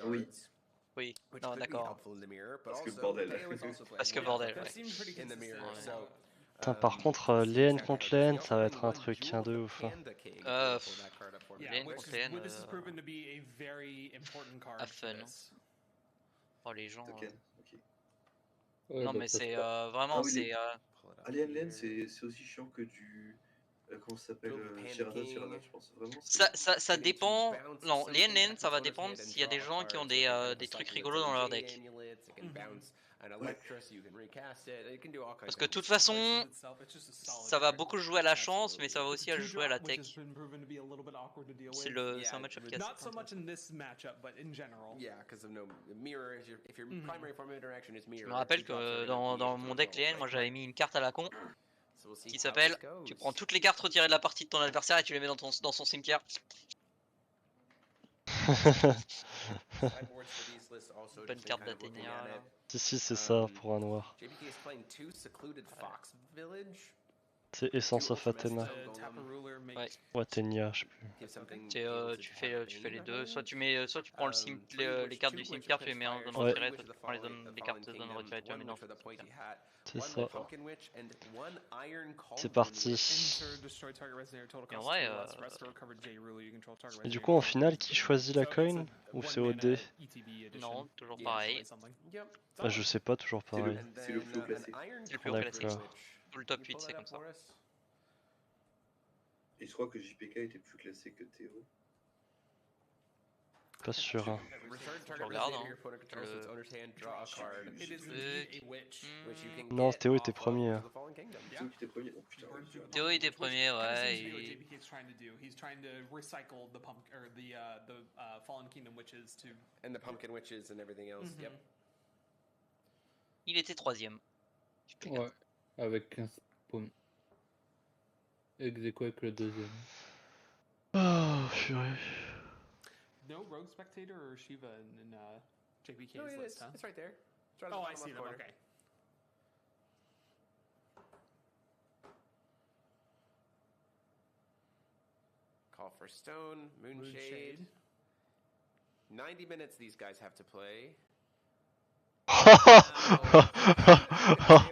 Oui. Oui, non, d'accord. Parce que bordel. Parce que bordel, ouais. Putain, par contre, Lehen contre Lehen, ça va être un truc de ouf. Lehen contre Lehen, à fun. Oh, les gens. Token, ok. Ouais, Non, bah, mais ça c'est sera- vraiment, Ah oui, c'est. Alien Lane, c'est aussi chiant que du. Comment ça s'appelle Cyrano, je pense. Vraiment, Ça dépend. Non, les NN, ça va dépendre s'il y a des gens qui ont des trucs rigolos dans leur deck. Parce que de toute façon, ça va beaucoup jouer à la chance, mais ça va aussi jouer à la tech. C'est un match-up qui est assez Je me rappelle que dans mon deck Lien, moi j'avais mis une carte à la con qui s'appelle tu prends toutes les cartes retirées de la partie de ton adversaire et tu les mets dans son cimetière. Pas une carte d'Athénia. Si, c'est ça pour un noir. C'est Essence of Athena. Ouais. Ou Athenia, je sais plus. Tu fais les deux. Soit tu prends les cartes du cimetière, tu les mets en zone retirée, soit tu prends les cartes de zone retirée, tu les mets dans le cimetière. C'est ça. C'est parti. Et en vrai, Et du coup, en finale, qui choisit la coin? Ou c'est au dé? non, toujours pareil. Bah, je sais pas, toujours pareil. C'est le plus haut classé. C'est le plus haut classé. D'accord. Tout le top 8, c'est comme ça. Et je crois que JPK était plus classé que Théo. Pas sûr. Hein. Je regarde. Non, Théo était premier. Hein. Théo qui était premier. Oh putain. Théo était premier, ouais. Il était troisième. Ouais, avec 15 points. Ex-aequo avec le deuxième. Oh, purée. No Rogue Spectator or Shiva in JPK's no, list, huh? It's right there. It's right oh, I see them, corner. okay. Call for Stone, Moonshade. 90 minutes these guys have to play.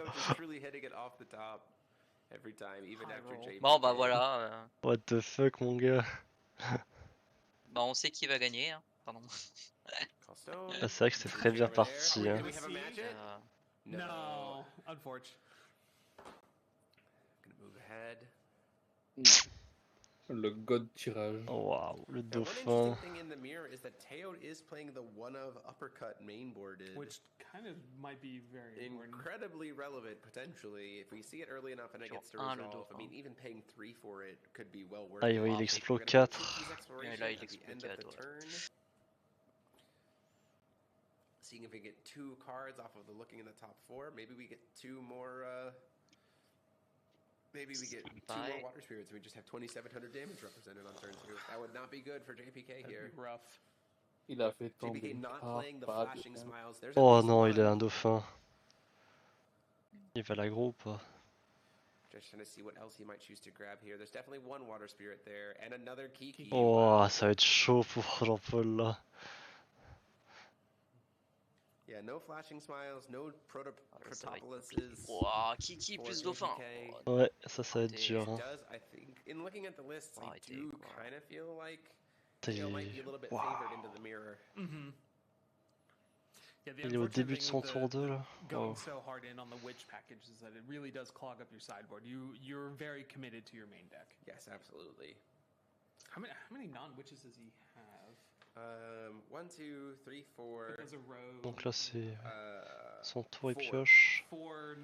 Just truly hitting it off the top every time, even after JPK. Bon bah voilà. What the fuck, mon gars. Bah on sait qui va gagner. Hein. Pardon. Ah, c'est vrai que c'est très bien parti. Hein. No, unfortunately. Gonna move ahead. Le god tirage. Oh, waouh, le dauphin. One interesting thing in the mirror is that Teo is playing the one of uppercut mainboarded, which kind of might be very incredibly relevant potentially if we see it early enough and it gets to resolve. I mean, even paying 3 for it could be well worth Ah, it. oui, il explose 4. Et là, il explose 4. Seeing if we get 2 cards off of the looking in the top 4. Maybe we get 2 more. Maybe we get 2 more water spirits and we just have 2700 damage represented on turn 2. That would not be good for JPK here. Rough. Il a fait tomber. JPK not playing the flashing smiles. There's Oh non, il a un dauphin. Il va l'aggro ou pas? Just trying to see what else he might choose to grab here. There's definitely one water spirit there and another Kiki. Oh, ça va être chaud pour Jean-Paul là. Yeah, no flashing smiles, no protopolises. Wow, Kiki plus dauphin. Ouais, ça va être dur. Hein. Does, I think, in looking at the list, I do kind of feel like Il might be a little bit favored into the mirror. Yeah, il est au début de son tour 2 là. Going so hard in on the witch package is that it really does clog up your sideboard. You're very committed to your main deck. Yes, absolutely. How many non-witches does he have? 1, 2, 3, 4. There's a rogue. Donc là c'est son tour et pioche. 4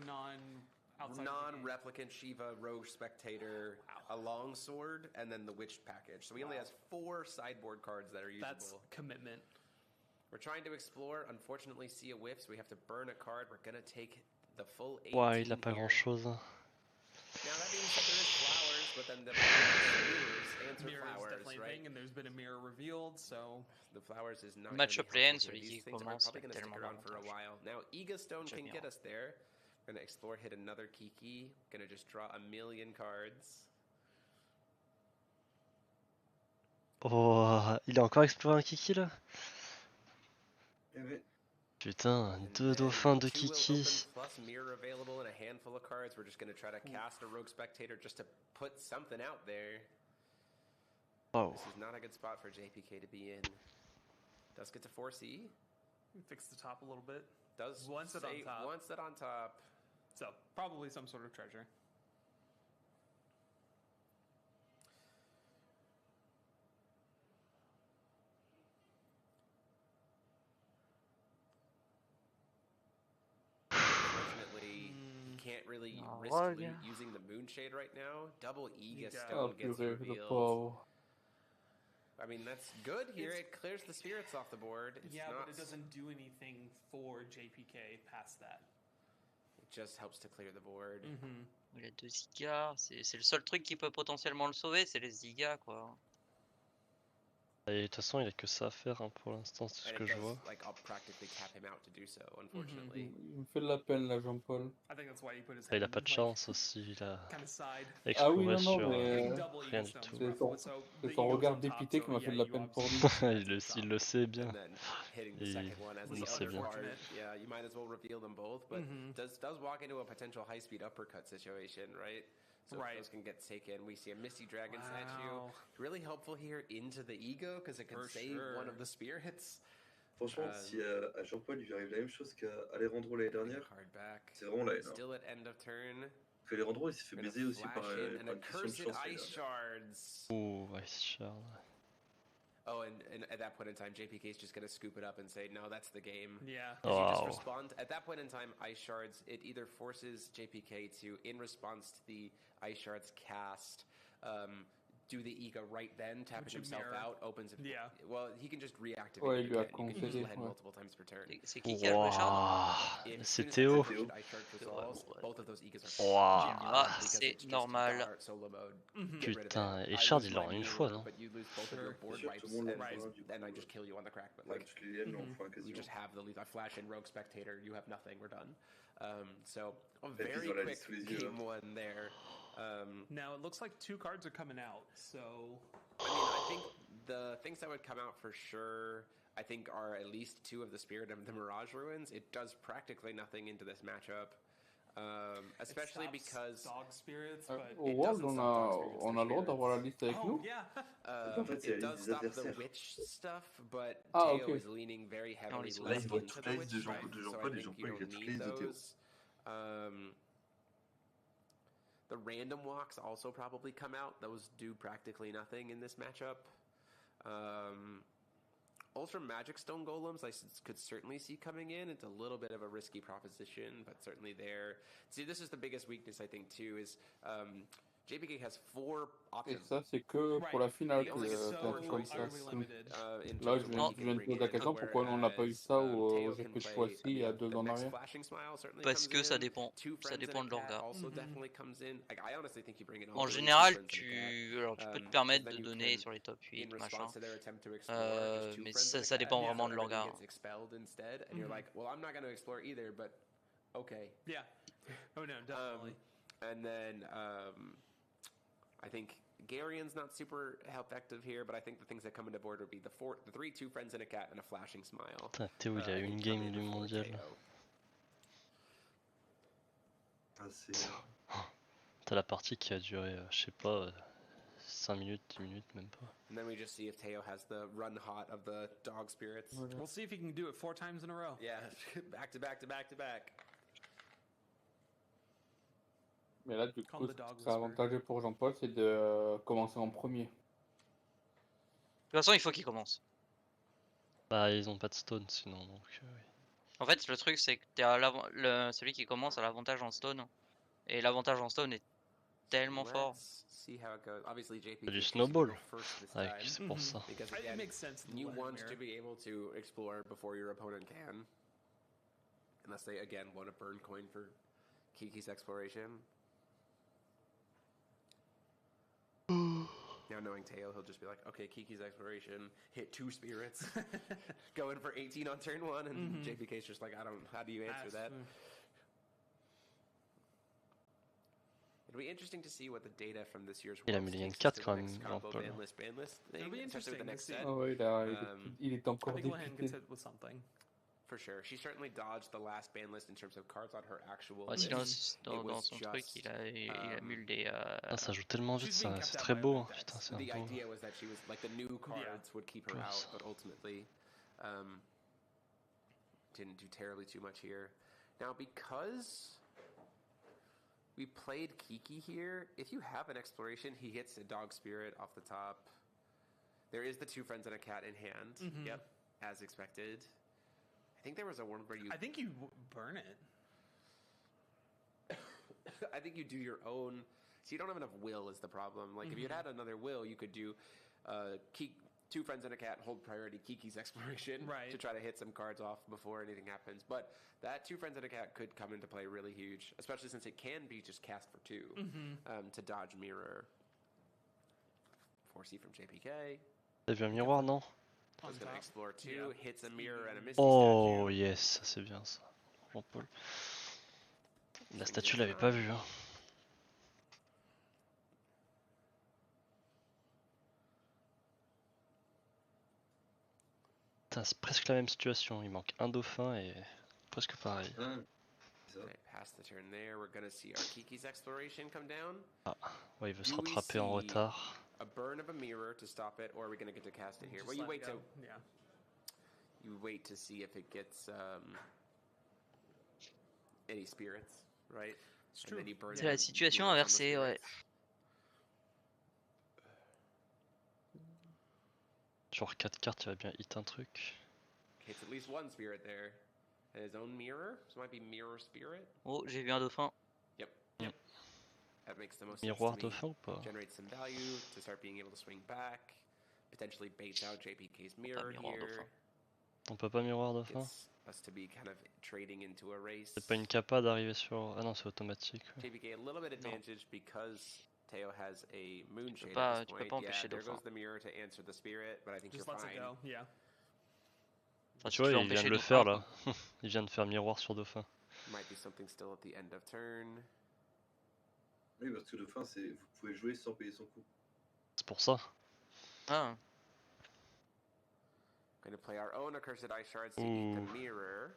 non-replicant Shiva, Rogue Spectator, a Longsword, and then the Witch package. So he only has 4 sideboard cards that are usable. That's commitment. We're trying to explore, unfortunately see a whiff, so we have to burn a card. We're gonna take the full 18 Ouais, il a pas grand chose. Now that being said, there is flowers, but then the mirrors answer flowers, definitely right? Thing, and there's been a mirror revealed, so the flowers is not match-up lane, celui qui things are commence probably gonna stick around for a while. Now Ega Stone can get us there. Gonna explore, hit another Kiki. Gonna just draw a million cards. Oh, il a encore exploré un Kiki là? Putain, And deux then dauphins de two will Kiki. open plus mirror available and a handful of cards. We're just going to try to cast a rogue spectator just to put something out there. Wow. This is not a good spot for JPK to be in. Does get to 4C. Fix the top a little bit. Does Once it on top. Once it on top. So probably some sort of treasure. Unfortunately, you can't really risk Rong. using the Moonshade right now. Double Ega Yeah. Stone Oh gets purée, le revealed. pauvre. I mean, that's good here. It clears the spirits off the board. It's Yeah, not, but it doesn't do anything for JPK past that. It just helps to clear the board. Il a 2 zigas, c'est le seul truc qui peut potentiellement le sauver, c'est les zigas quoi. Et de toute façon, il a que ça à faire hein, pour l'instant, c'est ce And que it je does, vois. like, I'll practically tap him out to do so, unfortunately. Il me fait de la peine là, Jean-Paul. I think that's why he put his Il a hand pas de like, chance aussi, il a kind of side. Ah oui, exploré non, non, sur mais Hitting double rien Ega du Stone's tout. c'est rough. son, So c'est the son Ego's regard on top, dépité qui so m'a fait yeah, de la you peine pour lui. obviously il, il le sait bien. And then hitting the Il second one as le the sait other bien. card. Yeah, you might as well reveal them both, but does walk into a potential high-speed uppercut situation, right? So Right. those can get taken. We see a Misty Dragon Wow. statue. Really helpful here into the Ego because it can For save sure. one of the spirits. Franchement, si à Jean-Paul il lui arrive la même chose qu'à Alejandro l'année dernière, Card back. c'est vraiment là. Still at end of turn. Parce que Alejandro il s'est fait Gonna baiser aussi par, flash in and par une question de accursed chance l'année ice dernière. shards. Ouh, Ice Shard. Oh, and at that point in time, JPK is just going to scoop it up and say, no, that's the game. Yeah. Because you just Wow. respond. At that point in time, Ice Shards, it either forces JPK to, in response to the Ice Shards cast, do the Ego right then, tapping Which you himself mirror. out, opens it. Yeah. Well, he can just reactivate Ouais, it il lui a again. You can use concédé, Lehen ouais. multiple times per turn. C'est qui a joué Shard? Waouh, As c'est soon as Théo. that Ice Shard resolves, Ouais. both of those Egos are Waouh. gone Ah, because c'est it's just normal. Dart solo mode. Get rid of Putain, it. et I Shard lose il my l'a une mirror, fois, non? but you lose both of your board Sûr, wipes tout le monde and, l'a fait, du coup. then I just kill you on the crack. But Ouais, like, parce que les liens l'ont fait you quasiment. just have the lead. I flash in Rogue Spectator. You have nothing. We're done. So a puis, very ils ont la quick liste sous les yeux, game one there. Now it looks like 2 cards are coming out. So I mean, I think the things that would come out for sure, I think, are at least 2 of the Spirit of the Mirage Ruins. It does practically nothing into this matchup, especially it stops because dog spirits, but Au it World, doesn't stop dog spirits, on they're a le droit d'avoir la spirits. liste avec oh nous. yeah. En fait, c'est la It liste does des stop the adversaires. witch stuff, but Ah, Teo ok. is leaning very heavily les left Là, il voit into toute the la liste de witch Jean-Paul, stripe, so I et think Jean-Paul you il a don't toutes les need listes de Théo. those. The random walks also probably come out. Those do practically nothing in this matchup. Ultra Magic Stone Golems I could certainly see coming in. It's a little bit of a risky proposition, but certainly there. See, this is the biggest weakness, I think, too, is JPK has 4 Et options. ça, c'est que pour la finale Right. que It's t'as so un truc comme ça. utterly limited. In Là, terms je of viens, what he je can viens de bring poser la in, question pourquoi on n'a pas eu whereas, ça au Teo GP can de play, Choisy il y a 2 the ans en next arrière. Flashing Smile certainly Parce comes que ça in. dépend. Two Ça Friends dépend and de a leur Cat gars. also definitely comes in. Like, I honestly think you bring in all En three général, Two Friends and a Cat. alors, tu peux te Because permettre then de you donner can, sur les top in 8, machin. response to their attempt to explore, just Two Mais Friends ça, and a ça Cat, dépend so vraiment de leur everything gars. gets expelled instead, and you're like, well, I'm not going to explore either, but okay. Yeah. Oh no, definitely. And then I think Garion's not super effective here, but I think the things that come into board would be the 3 Two Friends and a Cat and a Flashing Smile. Putain, Théo il a I une think come game in du for mondial. Teo. Ah, c'est... T'as la partie qui a duré, je sais pas, 5 minutes, 10 minutes, même pas. And then we just see if Teo has the run hot of the dog spirits. We'll see if he can do it 4 times in a row. Yeah, back to back to back to back. Mais là, du Comme coup, le ce dog qui serait whisperer. avantageux pour Jean-Paul, c'est de commencer en premier. De toute façon, il faut qu'ils commencent. Bah, ils ont pas de stone sinon, donc oui. En fait, le truc, c'est que celui qui commence a l'avantage en stone. Et l'avantage en stone est tellement fort. Let's see how it goes. Obviously, JP Du chooses to snowball. go first this Avec, time. c'est pour ça. Because It again, makes sense. in the you Lehen want mirror. to be able to explore before your opponent can. Unless they, again, want to burn coin for Kiki's exploration. Now knowing Teo, he'll just be like, okay, Kiki's exploration, hit 2 spirits, go in for 18 on turn 1, and JPK's just like, how do you answer that? It'll be interesting to see what the data from this year's Il a Worlds mis Lehen takes us 4 to the quand next même, combo Jean-Paul. ban list It'll thing, be especially with the interesting next to set. see. Ah ouais, il est Um, encore I think Lehen dépité. can sit with something. for sure. She certainly dodged the last ban list in terms of cards on her actual Ouais, list. sinon, dans son truc, just, il a mule des. Ah, ça joue tellement vite, She's being ça, kept c'est out très by beau. other Putain, decks. c'est un The beau. idea was that she was like the new cards would keep her Yes. out, but ultimately didn't do terribly too much here. Now, because we played Kiki here, if you have an exploration, he hits a dog spirit off the top. There is the 2 friends and a cat in hand. Yep, as expected. I think there was a one where you. I think you burn it. I think you do your own. So you don't have enough will is the problem. Like if you had another will, you could do 2 friends and a cat, hold priority Kiki's exploration to try to hit some cards off before anything happens. But that 2 friends and a cat could come into play really huge, especially since it can be just cast for 2 to dodge mirror. 4C from JPK. T'as vu un miroir, non? I was going to explore 2, hits a mirror and a misty Oh statue. yes, c'est bien ça. Jean-Paul. La statue l'avait pas vu, hein. Putain, c'est presque la même situation, il manque un dauphin et presque pareil. Okay, pass the turn there. We're gonna see our Kiki's exploration come down. Ah, ouais, il veut se rattraper en retard. A burn of a mirror to stop it, or are we gonna get to cast it here? Well, you wait to you wait to see if it gets any spirits, right? It's true. C'est la situation inversée, ouais. Genre 4 cartes, il va bien hit un truc. Okay, it's at least one spirit there. And his own mirror, so it might be mirror spirit. Oh, j'ai vu un dauphin. Yep. That makes the most Miroir sense to me. dauphin ou pas? Generates some value to start being able to swing back. Potentially baits out JPK's mirror here. On peut pas miroir dauphin? Gets us to be kind of trading into a race. C'est pas une capa d'arriver sur... Ah non, c'est automatique. Ouais. JPK a little bit advantage because Teo has a moonshade pas, at this tu peux point. pas empêcher There dauphin. goes the mirror to answer the spirit, but I think Just you're lets it fine. go, yeah. Enfin, Tu si vois, veux il vient empêcher de le dauphin, faire quoi. là. Il vient de faire miroir sur dauphin. Might be something still at the end of turn. Oui, parce que le fin, c'est vous pouvez jouer sans payer son coup. C'est pour ça. Ah, Going to play our own accursed ice shards to eat the mirror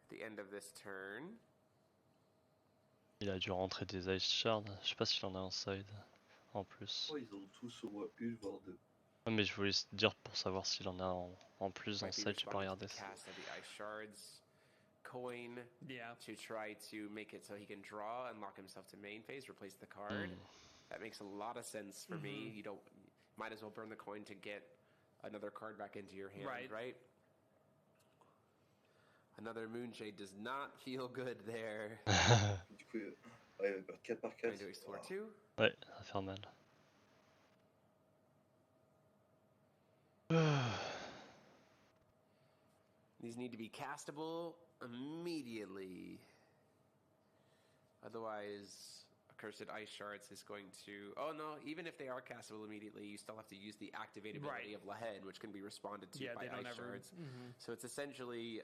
at the end of this turn. Il a dû rentrer des ice shards. Je sais pas s'il en a en side. En plus. Oh, ils ont tous au moins une, voire 2. Ah, mais je voulais te dire pour savoir s'il en a en plus en side, j'ai pas regardé ça. Cast of the ice shards. Coin to try to make it so he can draw and lock himself to main phase, replace the card. That makes a lot of sense for me. You don't might as well burn the coin to get another card back into your hand, right? Another moonshade does not feel good there. Du coup, ouais, il va perdre 4 par 4. Trying to explore 2. Ouais, ça va faire mal. These need to be castable immediately. Otherwise, Accursed Ice Shards is going to... Oh no, even if they are castable immediately, you still have to use the activate ability of Lehen, which can be responded to by Ice Shards. So it's essentially...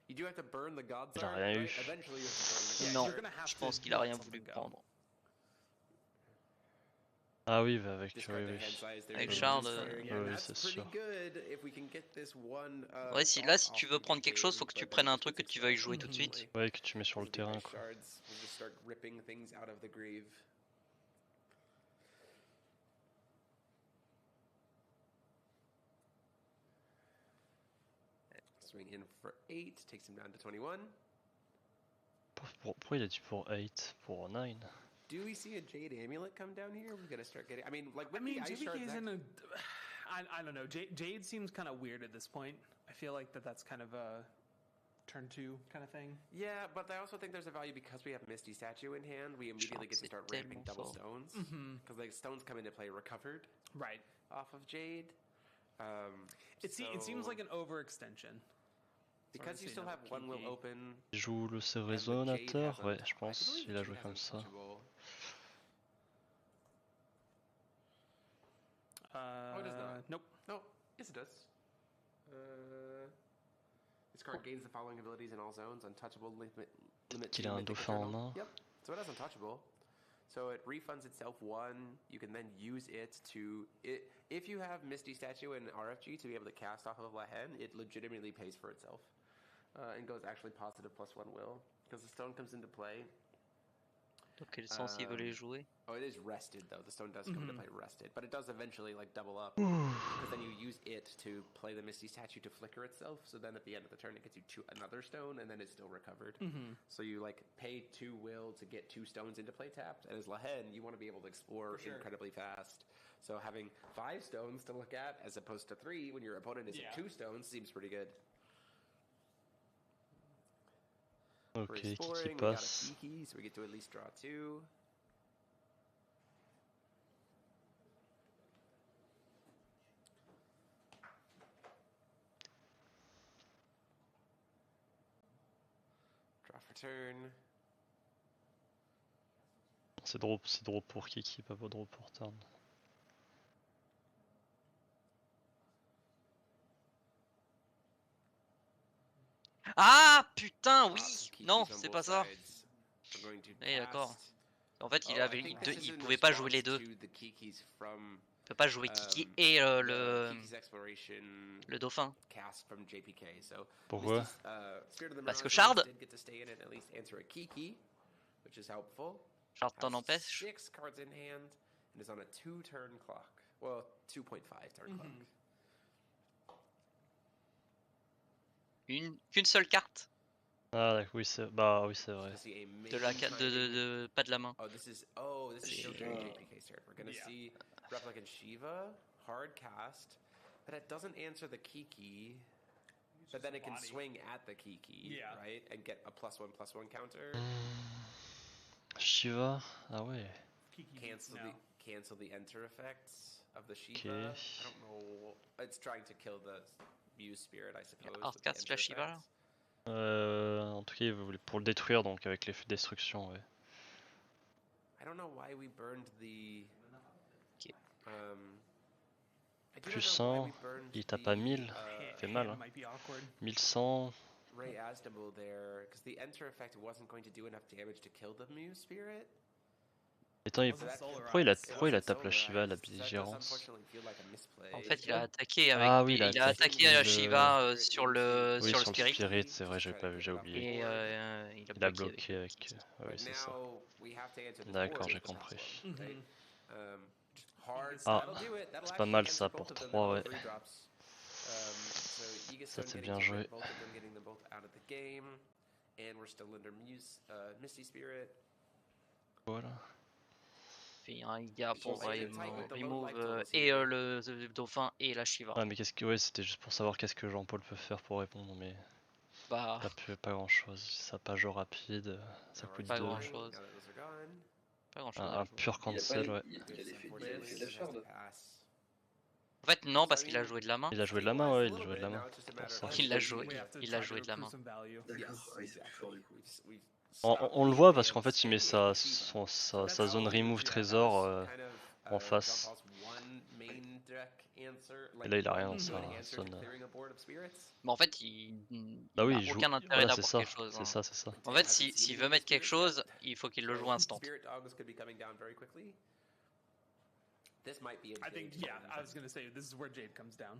you do have to burn the God's Art, right? Eventually you have to burn the God's non, Art. je pense qu'il a rien voulu prendre. Ah oui, bah avec Avec Shard, oui, c'est sûr. Ouais, si là, si tu veux prendre quelque chose, faut que tu prennes un truc que tu veuilles jouer tout de suite. Ouais, que tu mets sur le terrain, quoi. Swing in for 8, takes him down to 21. Pourquoi il a dit pour 8, pour 9? Do we see a Jade Amulet come down here? We're gonna start getting... I mean, like, JPK is in a... I don't know. Jade seems kind of weird at this point. I feel like that's kind of a turn 2 kind of thing. Yeah, but I also think there's a value because we have Misty Statue in hand. We immediately get to start ramping double stones. Because like stones come into play recovered. Right. Off of Jade. It seems like an overextension. Because you still have one will open. Il joue le résonateur? Ouais, je pense. Il a joué comme ça. Oh, it does not. Nope. No. Yes, it does. This card gains the following abilities in all zones: untouchable, limit. Il a un dauphin en main. Yep. So it has untouchable. So it refunds itself 1. You can then use it to... if you have Misty Statue and RFG to be able to cast off of Lehen, it legitimately pays for itself. And goes actually positive +1 will. Because the stone comes into play. Dans quel sens il veut les jouer? Oh, it is rested though. The stone does come into play rested. But it does eventually like double up. Because then you use it to play the Misty Statue to flicker itself. So then at the end of the turn it gets you another stone and then it's still recovered. So you like pay 2 will to get 2 stones into play tapped. And as Lehen, you want to be able to explore incredibly fast. So having 5 stones to look at as opposed to 3 when your opponent is at 2 stones seems pretty good. Ok, qui We got passe. a Kiki, so we get to at least draw 2. Draw for turn. C'est drôle pour Kiki, pas drôle pour turn. Ah putain, oui. Non, c'est pas ça. Oui, d'accord. En fait, il pouvait pas jouer les deux. Il peut pas jouer Kiki et le dauphin. Pourquoi? Parce que Shard t'en empêche. Qu'une seule carte. Ah oui c'est oui c'est vrai. Pas de la main. Oh, this is JPK's turn. We're gonna see Replicant Shiva, hard cast, but it doesn't answer the Kiki, but then it can swing at the Kiki, right, and get a +1/+1 counter. Shiva, ah ouais. Cancel the enter effects of the Shiva. I don't know. It's trying to kill the Muse Spirit, I suppose. Hard cast la Shiva là. En tout cas, il voulait pour le détruire, donc avec l'effet de destruction, ouais. I don't know why we burned the. Plus 1, il tape à 1000, ça fait mal. Hein. 1100. Ray Asdable there, because the enter effect wasn't going to do enough damage to kill the Muse Spirit. Attends, pourquoi il tape la Shiva, la belligérance? En fait, il a attaqué avec il a attaqué la Shiva sur le Spirit. C'est vrai, j'ai oublié. Et il a bloqué avec. Oui, c'est ça. D'accord, j'ai compris. Ah, c'est pas mal ça pour 3, ouais. Ça c'est bien joué. Voilà. Puis un Iga pour remove et le dauphin et la Shiva. Ah mais c'était juste pour savoir qu'est-ce que Jean-Paul peut faire pour répondre, mais bah pas grand chose. Ça pas jeu rapide, ça coûte 2. Pas grand chose. Un pur cancel, ouais. Il a fait de la shard. En fait non, parce qu'il a joué de la main. Il a joué de la main, ouais, il a joué de la main. Il a joué de la main. D'accord, c'est plus fort du coup. On le voit parce qu'en fait il met sa zone remove trésor en face. Et là il a rien dans sa zone. Mais en fait il bah oui, a aucun intérêt d'avoir quelque chose. C'est ça. En fait s'il veut mettre quelque chose, il faut qu'il le joue instant. I think, I was gonna say, this is where Jade comes down.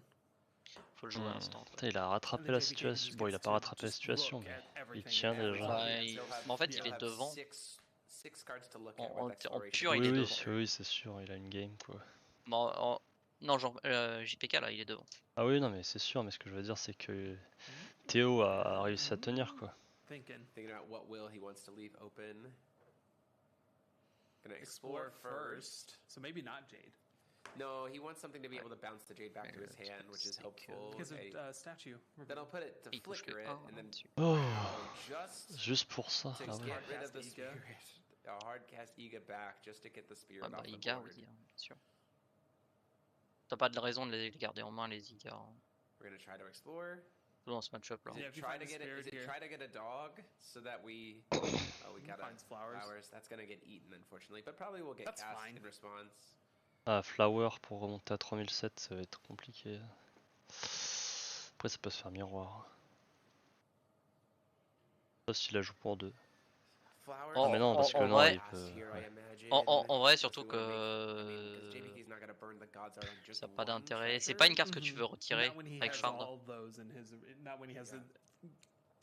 Faut le jouer instant. Il a rattrapé la situation. Bon, il a pas rattrapé la situation, mais il tient déjà. Mais en fait, il est devant. En pur, il est devant. Oui, c'est sûr, il a une game quoi. Non, genre JPK là, il est devant. Ah oui, non, mais c'est sûr, mais ce que je veux dire, c'est que Théo a réussi à tenir quoi. Thinking about what will he wants to leave open. Gonna explore first. So maybe not Jade. No, he wants something to be able to bounce the Jade back to his hand, which is helpful. Because of statue. Then I'll put it to flicker it, and then juste pour ça. To get rid of the spirit. A hard cast Iga back just to get the spirit off the Iga, board. oui, bien sûr. T'as pas de raison de les garder en main les Iga. We're gonna try to explore. Dans ce match-up là. Try to get a dog so that we we got flowers. That's gonna get eaten unfortunately, but probably we'll get cast in response. Ah, Flower pour remonter à 3007, ça va être compliqué. Après, ça peut se faire miroir. Sauf s'il la joue pour 2. Ah mais non, parce que non, vrai, il peut... ouais. en vrai, surtout que ça n'a pas d'intérêt. C'est pas une carte que tu veux retirer avec Shard.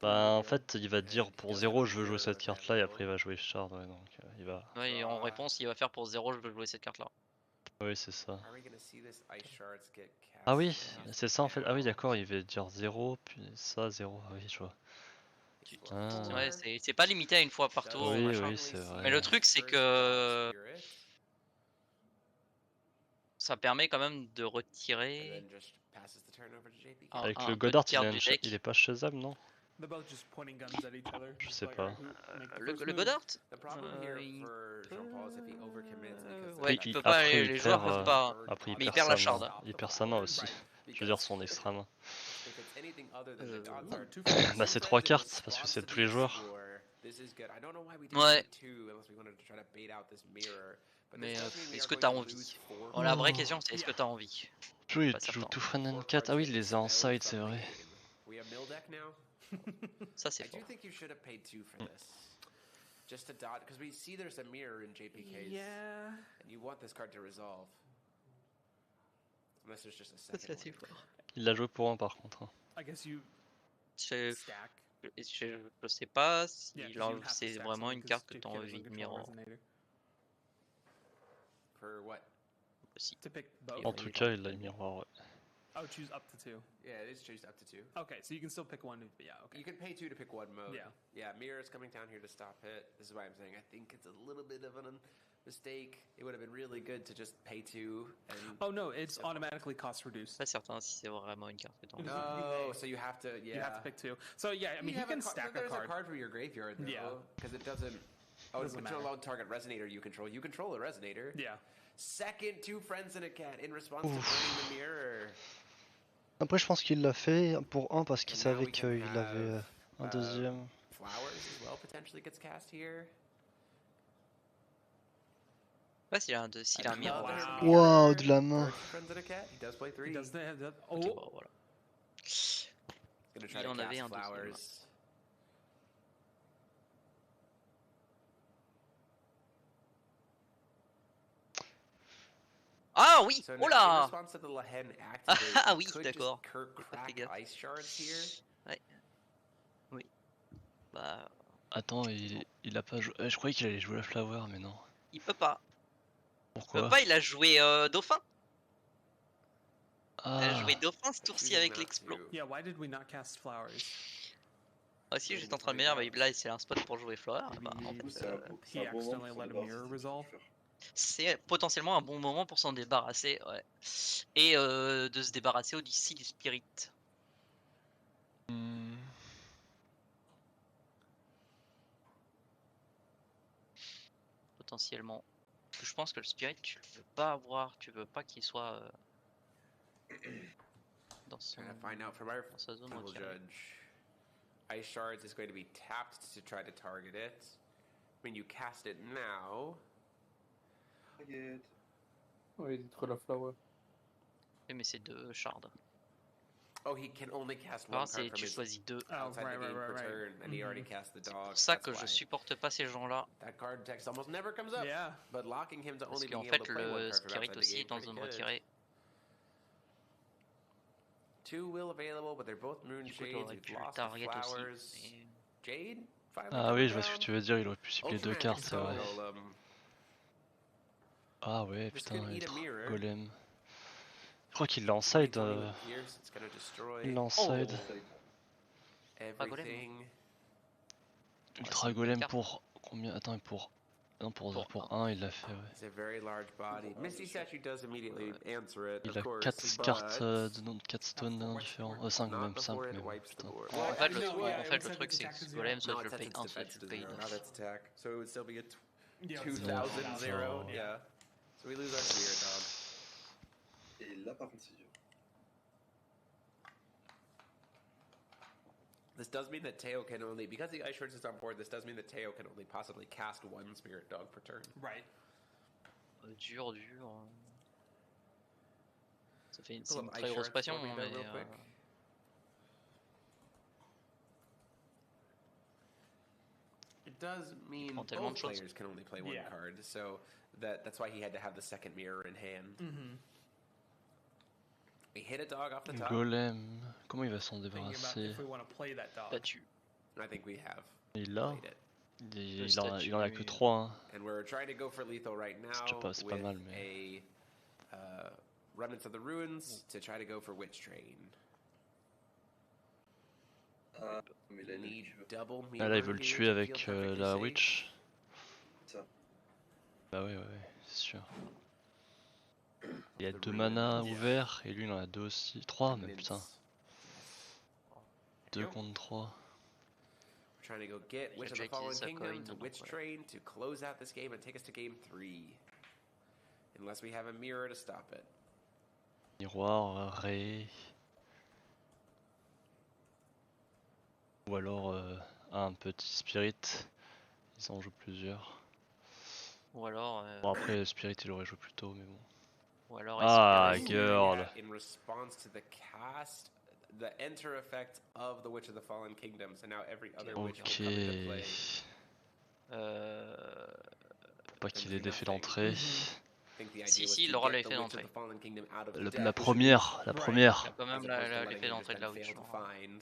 Bah en fait, il va te dire pour 0 je veux jouer cette carte là et après il va jouer Shard, ouais, donc il va... Ouais, et en réponse, il va faire pour 0, je veux jouer cette carte là. Oui, c'est ça. Ah oui, c'est ça en fait. Ah oui, d'accord, il va dire 0, puis ça, 0. Ah oui, je vois. Ah. Ouais, c'est pas limité à une fois par tour, Oui, machin. oui, c'est vrai. Mais le truc, c'est que ça permet quand même de retirer. Avec un le peu de Goddard, cartes du deck. il est pas chaisable, non? Je sais pas. Le Goddard ouais, tu peux pas, Après, les joueurs peuvent pas. après, Mais il perd la shard. Il perd sa main aussi. Je veux dire, son extra main. Bah, c'est 3 cartes parce que c'est tous les joueurs. Ouais. Mais est-ce que t'as envie? Bon, la vraie question, c'est est-ce que t'as envie? Oui, Pas tu joues certain. tout friend and 4. Ah oui, il les a en side, c'est vrai. Ça, c'est fort. Just to dot, because we see there's a mirror in JPK's. Yeah. And you want this card to resolve. Unless there's just a second. C'est assez fort. Il l'a joué pour 1 par contre. Hein. I guess you Je stack. sais pas si Yeah, 'cause you have to c'est stack vraiment something une 'cause carte que JPK t'as doesn't envie de control mirror Resonator. For what? aussi. To pick both. En tout cas, il l'a miroir, ouais. Oh, choose up to 2. Yeah, it is choose up to 2. Okay, so you can still pick one. Yeah, okay. You can pay 2 to pick one mode. Yeah. Yeah, mirror is coming down here to stop it. This is why I'm saying I think it's a little bit of a mistake. It would have been really good to just pay 2 and... Oh no, it's automatically cost reduced. Pas certain si c'est vraiment une carte que t'as envie. No, so you have to, yeah. You have to pick 2. So yeah, I mean, he can stack a There's card. a card from your graveyard, though. Yeah. Because it doesn't... Oh, it's Doesn't control matter. on target resonator you control. You control a resonator. Yeah. Second 2 friends and a cat in response to burning the mirror. Après, je pense qu'il l'a fait pour 1 parce qu'il savait qu'il avait un deuxième. Flowers as well potentially gets cast here. Pas s'il a un miroir. Waouh, de la main. Friends and a cat. He does play 3. He does the Ok, oh. bon, voilà. Gonna try Il to en avait cast un deuxième. flowers. Ah oui! So Oh now, in là! response to the Lehen activate, Ah you oui, could d'accord. just crack gaffe. ice shards here. Ouais. Oui. Bah, Attends, il a pas joué. Je croyais qu'il allait jouer la flower, mais non. il peut pas. Il Pourquoi? peut pas, il a joué dauphin. Il a Ah, joué dauphin ce tour-ci Choosing avec not l'explo. to. Yeah, why did we not cast flowers? Ah si, j'étais en train de me dire, bah, là c'est un spot pour jouer Flora. Bah, en Du coup, fait, c'est un he bon moment accidentally pour let a s'en mirror débarrasser, resolve. c'est ce qu'il faut faire. c'est potentiellement un bon moment pour s'en débarrasser, ouais. Et de se débarrasser aussi du spirit. hmm. Potentiellement. Parce que je pense que le spirit, tu le veux pas avoir, tu veux pas qu'il soit dans son Trying to find out from our dans sa zone final retirée. judge. Ice shards is going to be tapped to try to target it. When you cast it now, T'inquiète. Oui, il détruit la flower. Oui, mais c'est 2 shards. oh, he can only cast one Alors, card c'est from tu his choisis 2. Oh, outside the game per turn, and he already cast the C'est dog. pour ça That's que je why. supporte pas ces gens-là. That card text almost never comes up. Yeah. But locking him to Parce only qu'en being able fait, to play one le card from spirit outside the aussi est game dans pretty zone good. retirée. 2 will available, but they're both moon Du coup, shades. t'aurais We've pu le lost the target flowers. aussi. Mais... Jade. Finally Ah coming oui, je vois ce que down. tu veux dire, il aurait pu cibler 2 Ultra cartes, Magic c'est vrai. Stone Golem. Ah ouais, This putain, could eat a ultra mirror. golem. Je crois qu'il l'a en side. 2020 with Pierce, it's gonna destroy Il l'a en side. everything. Ultra c'est une bonne golem carte. pour combien? Attends, pour. Non, pour 1, il l'a fait, ouais. It's a very large body. Misty Statue does immediately answer it, Il of a course, 4 but cartes de nom de 4 stones différents. 5 not même, 5 before it même. wipes the Putain. board. En fait, le, No, truc- yeah, en it fait, would le set truc its c'est attack que to ce golem, zero. soit No, tu it le sets payes its 1, soit defense tu to le payes 0, 2. not its attack. So it would still be a Yeah, 2,000, yeah. So we lose our spirit dog. Et là, par contre, c'est dur. This does mean that Teo can only, because the Ice Shards is on board, this does mean that Teo can only possibly cast 1 spirit dog per turn. Right. Dur. Ça fait Pull une up très Ice grosse Shards pression, for me, mais though, real quick. It does mean prend tellement de both choses. players can only play one card, so that's why he had to have the second mirror in hand. We hit a dog off the top. Golem, comment il va s'en Thinking about débarrasser? if we want to play that dog. Statue. I think we have Il l'a played it. il en a que 3 hein. And we're trying to go for lethal right now C'est with pas mal, mais... a Remnants of the Ruins to try to go for Witch Train. Ah, mais là, Need tu veux. double Ah là il veut le mirror tuer to avec feel perfectly la safe. witch. Ça. Bah ouais, c'est sûr. Il y a 2 mana ouverts et lui il en a 2 aussi. 3 même putain. 2 contre 3. We're trying to go get Witch of the Fallen Kingdom to Witch Train to close out this game and take us to game 3. Unless we have a mirror to stop it. Miroir, Ré. Ou alors un petit spirit. Ils en jouent plusieurs. Ou alors. Bon après spirit il aurait joué plus tôt mais bon. Ou alors. Ah Espérer. girl. In response to the cast, the enter effect of the Witch of the Fallen Kingdom. So now every other witch will come into play. Faut pas qu'il ait d'effet d'entrée. Si, il aura l'effet d'entrée. La première. Il y a quand même l'effet d'entrée de la witch.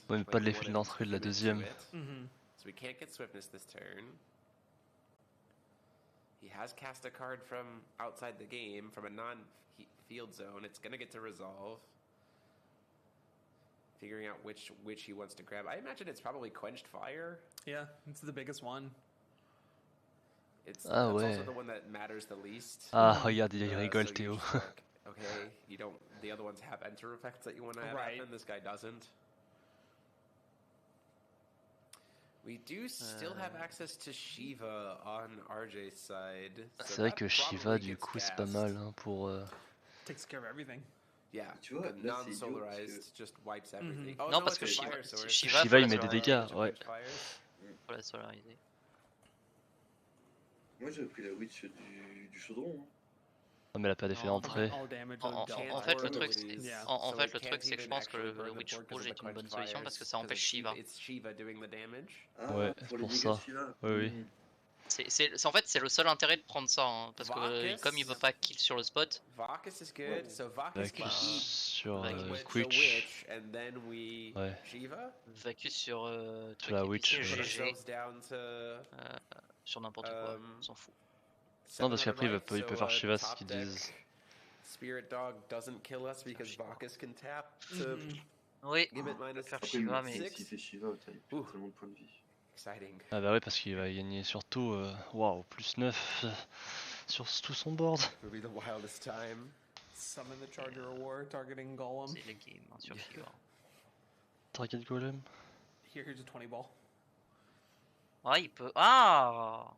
Ouais, mais pas de l'effet d'entrée de la deuxième. So we can't get swiftness this turn. He has cast a card from outside the game, from a non-field zone. It's gonna get to resolve. Figuring out which he wants to grab. I imagine it's probably Quenched Fire. Yeah, it's the biggest one. That's ouais. also the one that matters the least. Ah regarde, il rigole So Théo. you're just like, okay, you don't. The other ones have enter effects that you want to have happen. This guy doesn't. We do still have access to Shiva on RJ's side. C'est vrai que Shiva du coup c'est pas mal hein, pour... Takes care of everything. Yeah, Tu vois, the là, c'est non-solarized just wipes everything. Oh, Non, parce it's que a fire source. Shiva il met des dégâts, ouais. Faut la solariser. Moi j'avais pris la witch du chaudron. Hein. Non mais elle a pas d'effet d'entrée. En fait le truc c'est que je pense que le witch rouge est une bonne solution parce que ça empêche Shiva. Ah, Ouais, pour pour les ça. dégâts de Shiva. Oui. En fait c'est le seul intérêt de prendre ça hein, parce que comme il veut pas kill sur le spot. Vacus is good, so Vacus can eat sur Witch, and then ouais. Shiva. Vacus sur truc la witch. sur n'importe quoi, on s'en fout. Non parce qu'après il peut faire Shiva c'est ce qu'ils disent. Spirit Dog doesn't kill us because Vacus can tap to oui, give it minus faire Après, Shiva mais s'il fait Shiva, t'as tellement de points de vie. exciting. Ah bah ouais parce qu'il va gagner surtout waouh plus 9 sur tout son board. Will be the wildest time. Summon the Charger of War, targeting Golem. c'est le game hein, sur Shiva. Target Golem. Here's a 20 ball. Ah il peut. Ah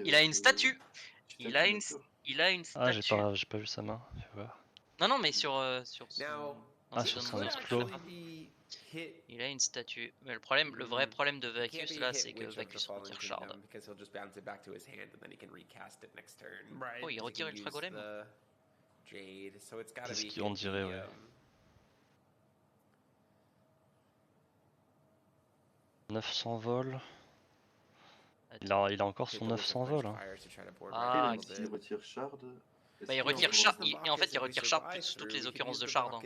il a une statue. Il a une Ah statue. j'ai pas vu sa main, fais voir. Non mais sur son... sur son explos. Il a une statue. Mais le vrai problème de Vacus là, c'est que Vacus retire Shard. Oh, il retire Ultra Golem. C'est ce qu'on dirait, ouais. « 900 vols. Il a encore son 900 vols. Hein. Ah, il retire Shard. Bah, il retire Shard. Et en fait, il retire Shard plus toutes les occurrences de Shard. Hein.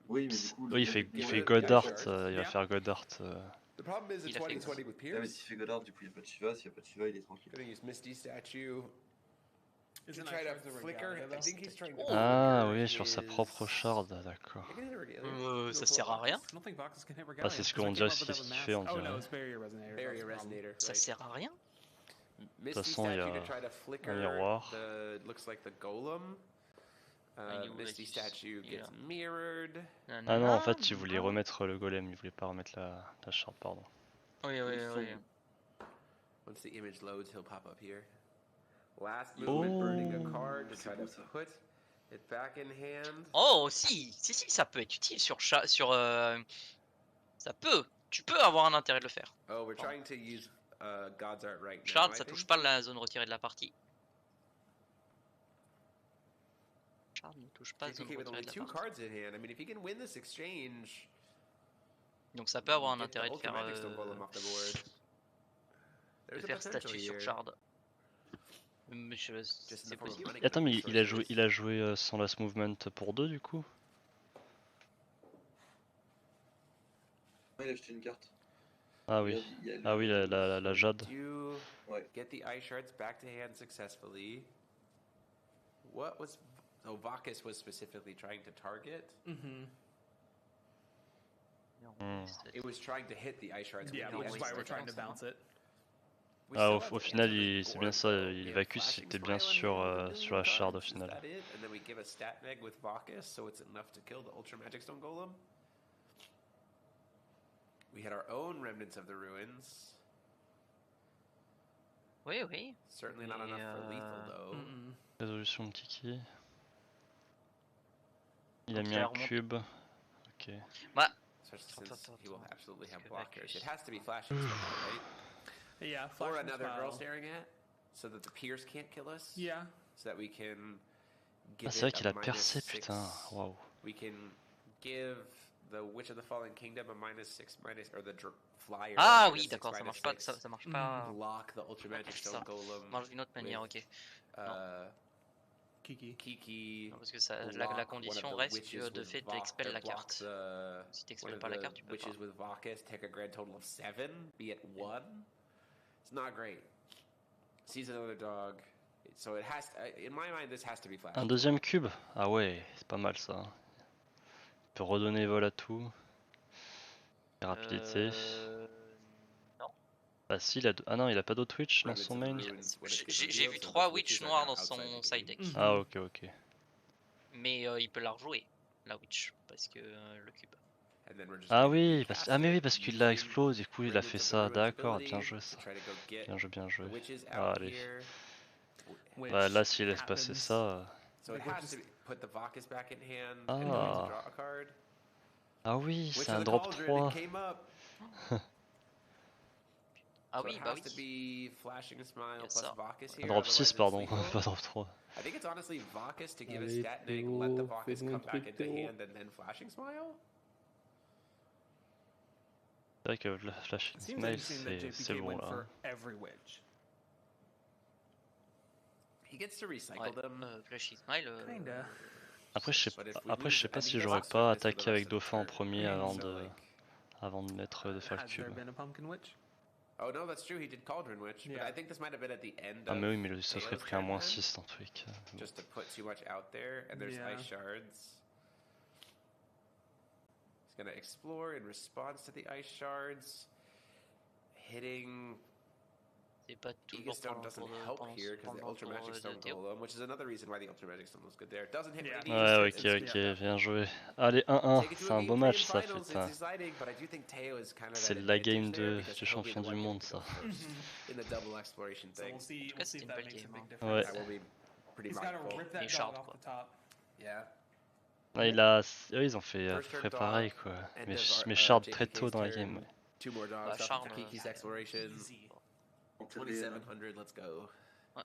Oui, mais du coup. Oui, il fait Godart. Il va faire Godart. The problem is it's 2020 with Pierce. Mais s'il fait Godard, du coup, il n'y a pas de Shiva. S'il n'y a pas de Shiva, il est tranquille. Gonna use Misty Statue. To try to flicker. I think he's trying to ah oui, sur sa propre Shard, d'accord. Ça sert à rien. Ah, c'est ce qu'on dirait, c'est ce qu'il fait, on dirait. Ça sert à rien. De toute façon, il y a un miroir. Misty Statue gets mirrored. Ah non, en fait, il voulait remettre le golem, il voulait pas remettre la shard, pardon. Oui. Once the image loads, he'll pop up here. Last movement, burning a card to try to put it back in hand. Oh, si, ça peut être utile sur ça peut. Tu peux avoir un intérêt de le faire. Oh, we're trying to use God's Art right now. Shard, ça touche pas la zone retirée de la partie. Shard ne touche pas la zone retirée de la partie. Donc ça peut avoir un intérêt de faire. There's a faire potential statue sur here. shard. Mais Just in the c'est form of possible. money Attends, mais resources. il a joué sans last movement pour 2 du coup? Ouais, il a acheté une carte. Ah oui. Il y a Ah oui, la jade. Do Ouais. get the ice shards back to hand successfully. What was... Oh, Vakis was specifically trying to target. Mm-hmm. It was trying to hit the ice shards. Yeah, with the which is ice why we're shards. trying to bounce it. We Ah, still have au to final, answer the c'est bien board, ça, though. il We have Vacus Flashing était bien Smile in sur, hand with a sur la million shard au cards. Is final. that it? And then we give a stat neg with Vakis, so it's enough to kill the Ultra Magic Stone Golem. We had our own Remnants of the Ruins. Oui, oui. Certainly not enough for lethal, though. Résolution de Kiki. Il a Donc, mis il a un remonté. cube. Ok. Bah, Especially since he will absolutely have Parce que blockers. Vacus- It has to be Flashing Smile, right? Yeah, Or Flashing another girl Smile. staring at, so that the peers can't kill us. Yeah. So that we can give Ah, c'est vrai it qu'il a a percé, -6. putain. Waouh. We can give the Witch of the Fallen Kingdom a -6/- or the flyer. Ah a oui, -6/-6. d'accord, ça marche pas, ça marche pas. Block the Ultra Magic Ça Stone Golem. marche d'une autre manière, with, ok. Kiki. Kiki. Non, parce que ça, block la one of condition the reste witches que de with fait Vok- t'expelles la block carte. the- Si one t'expelles of pas la the carte, tu peux witches pas. with Vakis take a grand total of 7, be at 1. It's not great. Sees another dog. So it has to, in my mind, this has to be flash. Un deuxième cube? Ah ouais, c'est pas mal ça. Il peut redonner vol à tout. Rapidité. Non. Bah si, il a ah non, il a pas d'autres witch dans son main. J'ai vu 3 witch noirs dans son side deck. Ah ok, ok. Mais il peut la rejouer, la witch, parce que le cube. Ah oui, ah mais oui, parce qu'il l'a explose, du coup il a fait ça, d'accord, bien joué ça. Bien joué, bien joué. Ah, allez. Bah là s'il laisse passer ça... So it has to put the Vakis back in hand Ah. and going to draw a card. Ah oui, Witch c'est of un the drop Cauldron, 3. it came up. Ah So oui, it bah has to oui. be Flashing Smile Yes, plus sir. Vakis here. Un drop otherwise 6 it's pardon, lethal. pas drop 3. I think it's honestly Vakis to give a Allez, stat neg, let the Théo, Vakis fais-nous un come back truc, into Théo. hand and then Flashing Smile. C'est vrai que la Flash It seems Smile interesting that c'est JPK bon went là. for every witch. He gets to recycle Ouais, them. Flashy Smile. Kinda. Après je But if we sais lose pas any si j'aurais blocks, pas it's for the attaqué rest avec of the Dauphin en turn. premier So, avant de faire le Has there cube. been a pumpkin witch? Oh no, that's true. He did Cauldron Witch, but Yeah. I think this might have been at the end Ah of mais oui, mais ça serait Theo's pris un turn moins then, 6 dans tous les cas. just to put too much out there. And there's Yeah. ice shards. He's gonna explore in response to the ice shards. Hitting C'est pas toujours Eagestone doesn't help here because the Ultra Magic Stone Golem, which is another reason why the Ultra Magic Stone was good there. Doesn't hit Yeah. with the Ouais, Eagestone, ok, it's- bien joué. Allez, 1-1, Take it to c'est a un game beau 3 match in ça, finals, putain. it's exciting, but I do think Teo is kind of C'est at la advantage game there de because du he'll be champion the du one monde to go ça. first in the double exploration So thing. we'll see. cas, We'll see c'était if une that belle makes a game, big hein. difference. Ouais. That will be pretty He's got to mindful. rip that Les dog shards, off quoi. the top. Yeah. Ah, ils ont fait à peu First turn près dog, pareil quoi. end Mais, of our- mais shard très JPK's tôt dans la turn. game. Ouais. 2 more dogs Bah, off Charme, of Kiki's Exploration. Easy. Enterré, là. 2700, let's go. Ouais,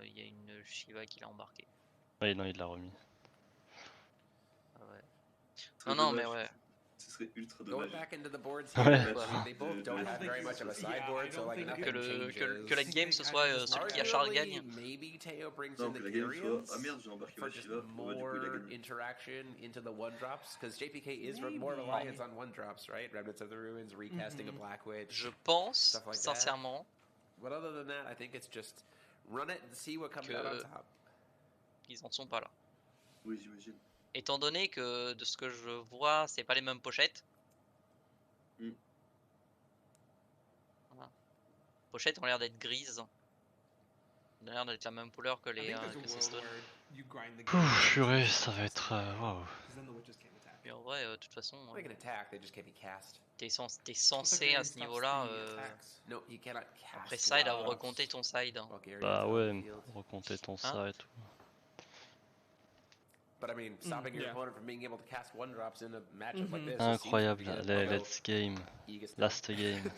il y a une Shiva qui l'a embarqué. Ouais, non, il l'a remis. Ah ouais. Très Non, non, dommage. mais ouais. Ce serait ultra Going dommage. back into the boards Ouais. here, Ouais. they both don't have very much of a sideboard, so like nothing Que la changes. game ce soit celui qui a char gagne. Maybe Teo brings Non, in que the la game soit. Curians Ah merde, j'ai embarqué for ma just Shiva. Ouais, du coup, il a more gagné. interaction into the one drops, because JPK is more Maybe. reliant on one drops, right? Remnants of the Ruins, recasting a Black Witch. Je pense, Stuff like that. sincèrement, But other than that, I think it's just run it and see what comes Que- out on top. qu'ils en sont pas là. Oui, j'imagine. Étant donné que de ce que je vois, c'est pas les mêmes pochettes. Mm. Voilà. Pochettes ont l'air d'être grises. Elles ont l'air d'être la même couleur que I les think there's a que ces world stones. where you grind the Pouf, purée, ça va être... Waouh. Because then the witches can't attack. Mais en vrai, de toute façon, They can attack, they just can't be cast. t'es Also, censé Gary à ce stops niveau-là, the attacks. No, he cannot cast. après side, à one recompter drops ton side. while Gary's Bah on the ouais, field. recompter ton Hein? ça et tout. But I mean, stopping your yeah. opponent from being able to cast one drops in a matchup like this. Incroyable, seems to be good, let's game, although last game.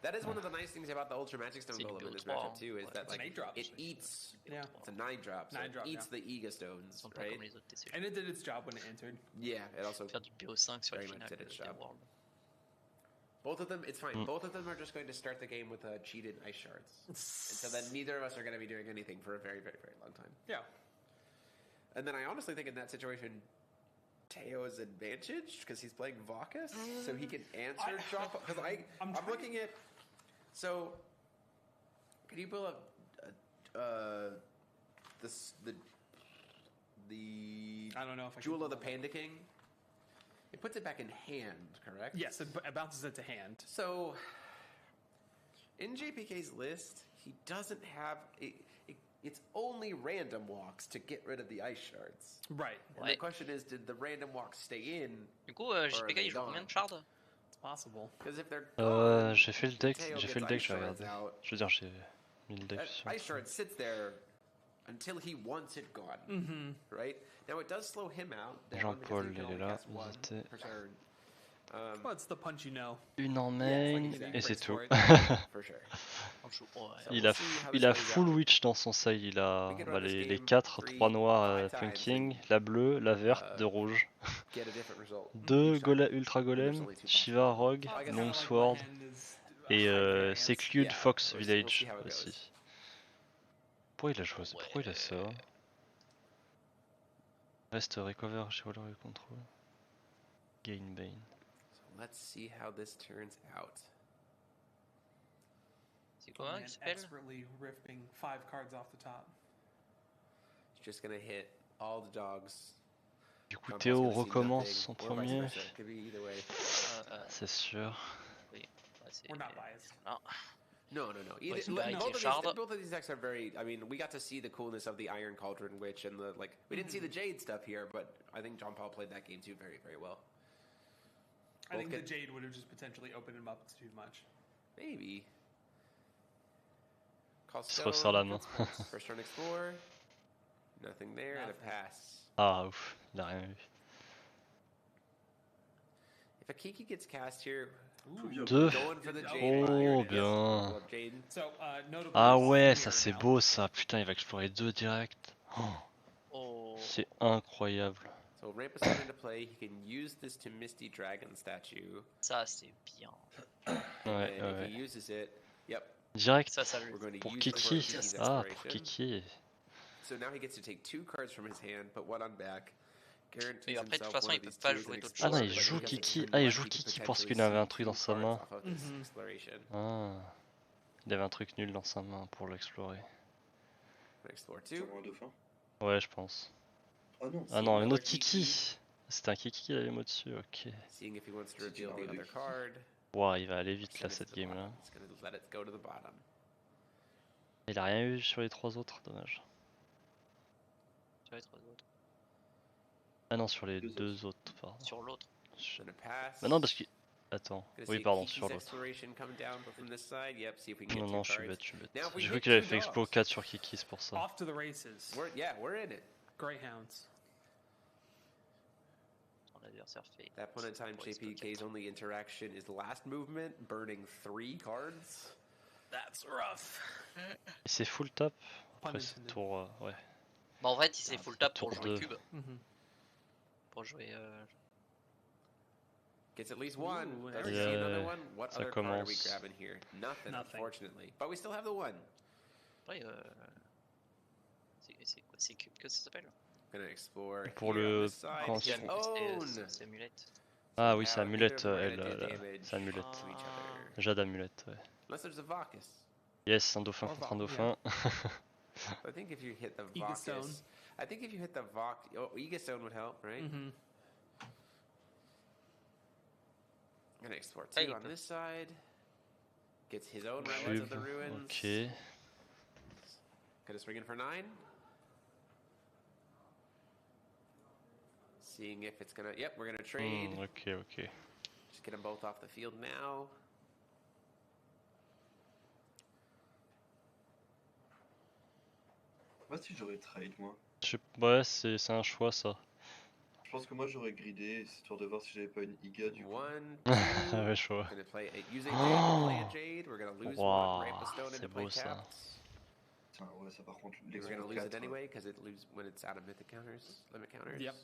That is one of the nice things about the Ultra Magic Stone C'est du Golem in this BO3, matchup too, is ouais. that It's an like 8-drop. it eats. Yeah. It's a 9-drop. So 9-drop, it eats yeah. the Ega Ils Stones, sont pas right? comme les autres TCG. And it did its job when it entered. Yeah, it also Faire du BO5 sur le Very much final did its des job. Worlds. Both of them, it's fine. Both of them are just going to start the game with cheated ice shards. And so then neither of us are going to be doing anything for a very, very, very long time. Yeah. And then I honestly think in that situation, Teo is advantaged because he's playing Vacus, so he can answer drop. Because I'm looking at. So, can you pull up the I don't know if I Jewel of the Panda King? It puts it back in hand, correct? Yes, it bounces it to hand. So, in JPK's list, he doesn't have... It's only random walks to get rid of the ice shards. Right. And the question is, did the random walks stay in? Du coup, JPK il joue combien de shards? It's possible. Because if they're gone, j'ai fait le deck, Teo j'ai fait le gets deck, ice j'ai shards regardé. out. Je veux dire, j'ai mis le deck That sur. ice shard sits there until he wants it gone. Right? Now it does slow him out. down because Jean-Paul, he can il est only là, cast one hésitez. per turn. Well, it's the punch you know. Une en Yeah, it's like main, he's et c'est braced tout. for it, for sure. On joue. Ouais. So Il we'll a, see how il this a plays full out. witch dans son side, il a We can bah, run this les game 4, 3, 3 noirs 5 times Punking, and, la bleue, la verte, de rouge. Get a different result. 2 each time. ultra There's golem, only 2 Shiva, possible. Rogue, I guess Longsword Lehen is a et high variance. Secluded Yeah, Fox we'll see Village how it goes. aussi. Pourquoi il a joué Pourquoi il a ça? Reste recover, Shadow et control. Gain Bane. So let's see how this turns out. C'est quoi Man qui s'appelle? expertly ripping 5 cards off the top. He's just gonna hit all the dogs. Du coup, Jean-Paul's Théo gonna see recommence en nothing, or vice premier. versa. Could be either way. C'est sûr. Oui. Ouais, c'est- We're not biased. Non. No. Ouais, c'est Either, pareil, both, c'est of these, Shard. both of these decks are very. I mean, we got to see the coolness of the Iron Cauldron Witch and the like. We didn't see the Jade stuff here, but I think John Paul played that game too very, very well. I think Okay. the Jade would have just potentially opened him up too much. Maybe. Call Il se resserre la main. First turn explore. Nothing there and a pass. Ah ouf, il a rien vu. If a Kiki gets cast here, Deux. going for the Jade. Oh Here it is. bien. Well, Jade. So, notably, Ah ouais, Mirror ça c'est now. beau ça. Putain, il va explorer 2 direct. Oh, Oh. c'est incroyable. So ramp is coming into play. He can use this to Misty Dragon statue. Ça c'est bien. Ouais, And if ouais. he uses it, yep, Direct Ça le. we're going to pour use it for Kiki. Kiki's Ah, pour exploration. Kiki. So now he gets to take 2 cards from his hand, put one on back. Guarantees Et après, de toute himself façon, one il of peut these pas twos jouer and d'autres explore, Ah non, il but joue because it's Kiki. turn Ah, il one, joue he could Kiki parce potentially qu'il avait un see truc 2 dans sa cards main. off of this exploration. Ah. Il avait un truc nul dans sa main pour l'explorer. Explore C'est 2. un dauphin. Ouais, je pense. Ah non, Ah non, un another autre Kiki. C'était un Kiki qui avait mot dessus, ok. Seeing if he wants to C'est reveal une the arme de other Kiki. card. Ouah, il va aller vite là Send it cette to the game là. bottom. It's gonna let it go to the bottom. Il a rien eu sur les 3 autres, dommage. Tu vas être autres. Ah non, sur les Deux 2 autres, pardon. Sur l'autre. Then a pass. Bah non, parce que. Attends, Gonna oui, see pardon, Kiki's sur l'autre. exploration come down from this side. Yep, see if we can get Non, 2 non, je suis cards. bête, je suis bête. Now if we J'ai hit cru qu'il avait 2 fait Expo dogs. 4 sur Kiki, c'est pour ça. Off to the races. We're in it. Greyhounds. Ton adversaire fait. That point in time, Pour Expo JPK's 4. only interaction is last movement, burning 3 cards. That's rough. Et c'est full tap. Pun Après, c'est intended. tour. Ouais. Bah en fait, il s'est full tap pour Tour jouer 2. cube. Mhm. Pour jouer. Gets at least one. Ooh, Ever yeah. see another one? What Ça other card are we commence. grabbing here? Nothing, Nothing. unfortunately. But we still have the one. Ouais, c'est quoi? C'est cube que ça s'appelle? Gonna explore Pour here on le- this side. quand Get own! C'est amulette. Ah So oui, now c'est neither amulette, of them are elle. gonna do là. damage C'est amulette. to each other. Jade amulette, ouais. Unless there's a Vacus. Yes, un dauphin Or contre un Vok, dauphin. I think if you hit the Ega Vacus, Stone. I think if you hit the Voc, oh, Ega Stone would help, right? Mm-hmm. I'm gonna explore Hey, 2 on but- this side. Gets his own Relics Cube. of the Ruins. Ok. Gonna swing in for 9. Seeing if it's gonna. Yep, we're gonna trade. Ok, ok. Just get them both off the field now. Moi, si j'aurais trade, moi. Ouais, c'est un choix ça. Je pense que moi, j'aurais gridé, histoire de voir si j'avais pas une Iga du coup. 1, 2. Ah ouais, je vois. Gonna play using Jade to play a Jade. We're gonna lose Wow, one. Ramp a stone c'est into play beau, ça. tapped. Tiens, ouais, ça par contre, We're l'export gonna lose it 4. anyway because it loses when it's out of mythic counters, limit counters. Yep.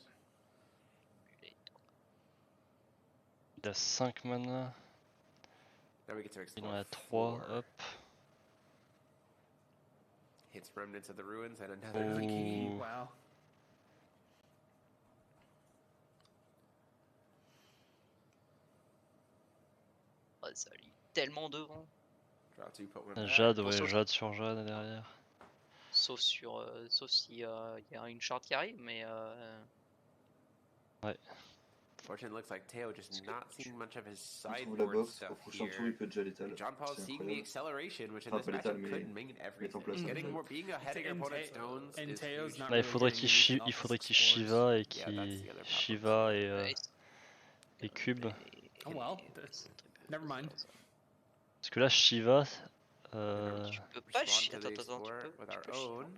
Il a 5 mana. Il en a 3, hop. Hits remnants of the ruins and another key. Oh. Wow. Oh, ça lit tellement devant. Draw 2, put 1 back. Jade, ouais, Jade sur Jade derrière. Sauf si y a une shard qui arrive, mais Ouais. Fortunately, looks like Teo just not seeing much of his Il trouve la sideboard box, stuff au prochain tour here. il peut déjà létal. John Paul's C'est seeing the incroyable. acceleration, which in Enfin this pas matchup létal mais could mean mettre en everything. place un Getting jet. more, being ahead of your opponent's stones and is Teo's huge. not Là, il really faudrait getting any qu'il off the Shiva scores. et Yeah, qu'il that's the other problem. Shiva et Cube. Oh well, never mind. Parce que là Shiva, tu peux pas Respond to Attends, the attends, explorer with our tu peux Shiva. own.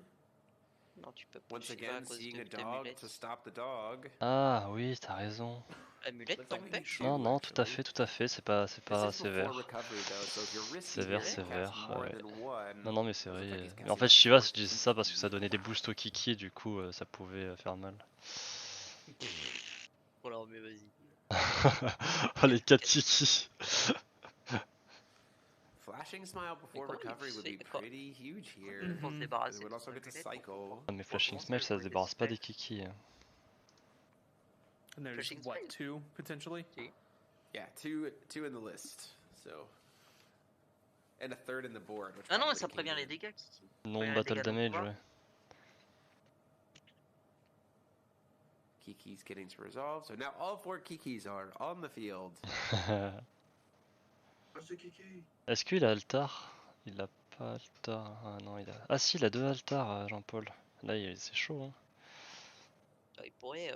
Non, tu peux pas Once Shiva à again, cause seeing de a dog l'amulette. to stop the dog. ah oui, t'as raison. L'amulette t'empêche. Non, non, tout à fait, c'est pas This is before sévère. recovery though, so if you're risky Sévère, here, sévère, cast more ouais. than one. Non, non, mais c'est Looks vrai. like he's Mais en casting fait, Shiva, four je disais ça parce que ça kiki. donnait des boosts au Kiki, du coup, ça pouvait faire mal. Voilà, mais vas-y. Oh, les 4 Kiki. Flashing smile before comment il recovery would be sait quoi pretty huge here. Pour se It débarrasser would de also son get to amulette. cycle. Ah, mais Flashing Smile, ça se débarrasse pas des Kiki. Hein. And there's Pushing what, spell. 2 potentially? Yeah, two in the list. So, and a third in the board. Which Ah non, probably ça came prévient les in. dégâts, Kiki. Non Ouais, battle dégâts de damage, combat. ouais. Kiki's getting to resolve. So now all 4 Kikis are on the field. Oh, c'est Kiki. Est-ce qu'il a altar? Il a pas altar. Ah non, il a. Ah si, il a 2 altars, Jean-Paul. Là, c'est chaud. Hein. Il pourrait.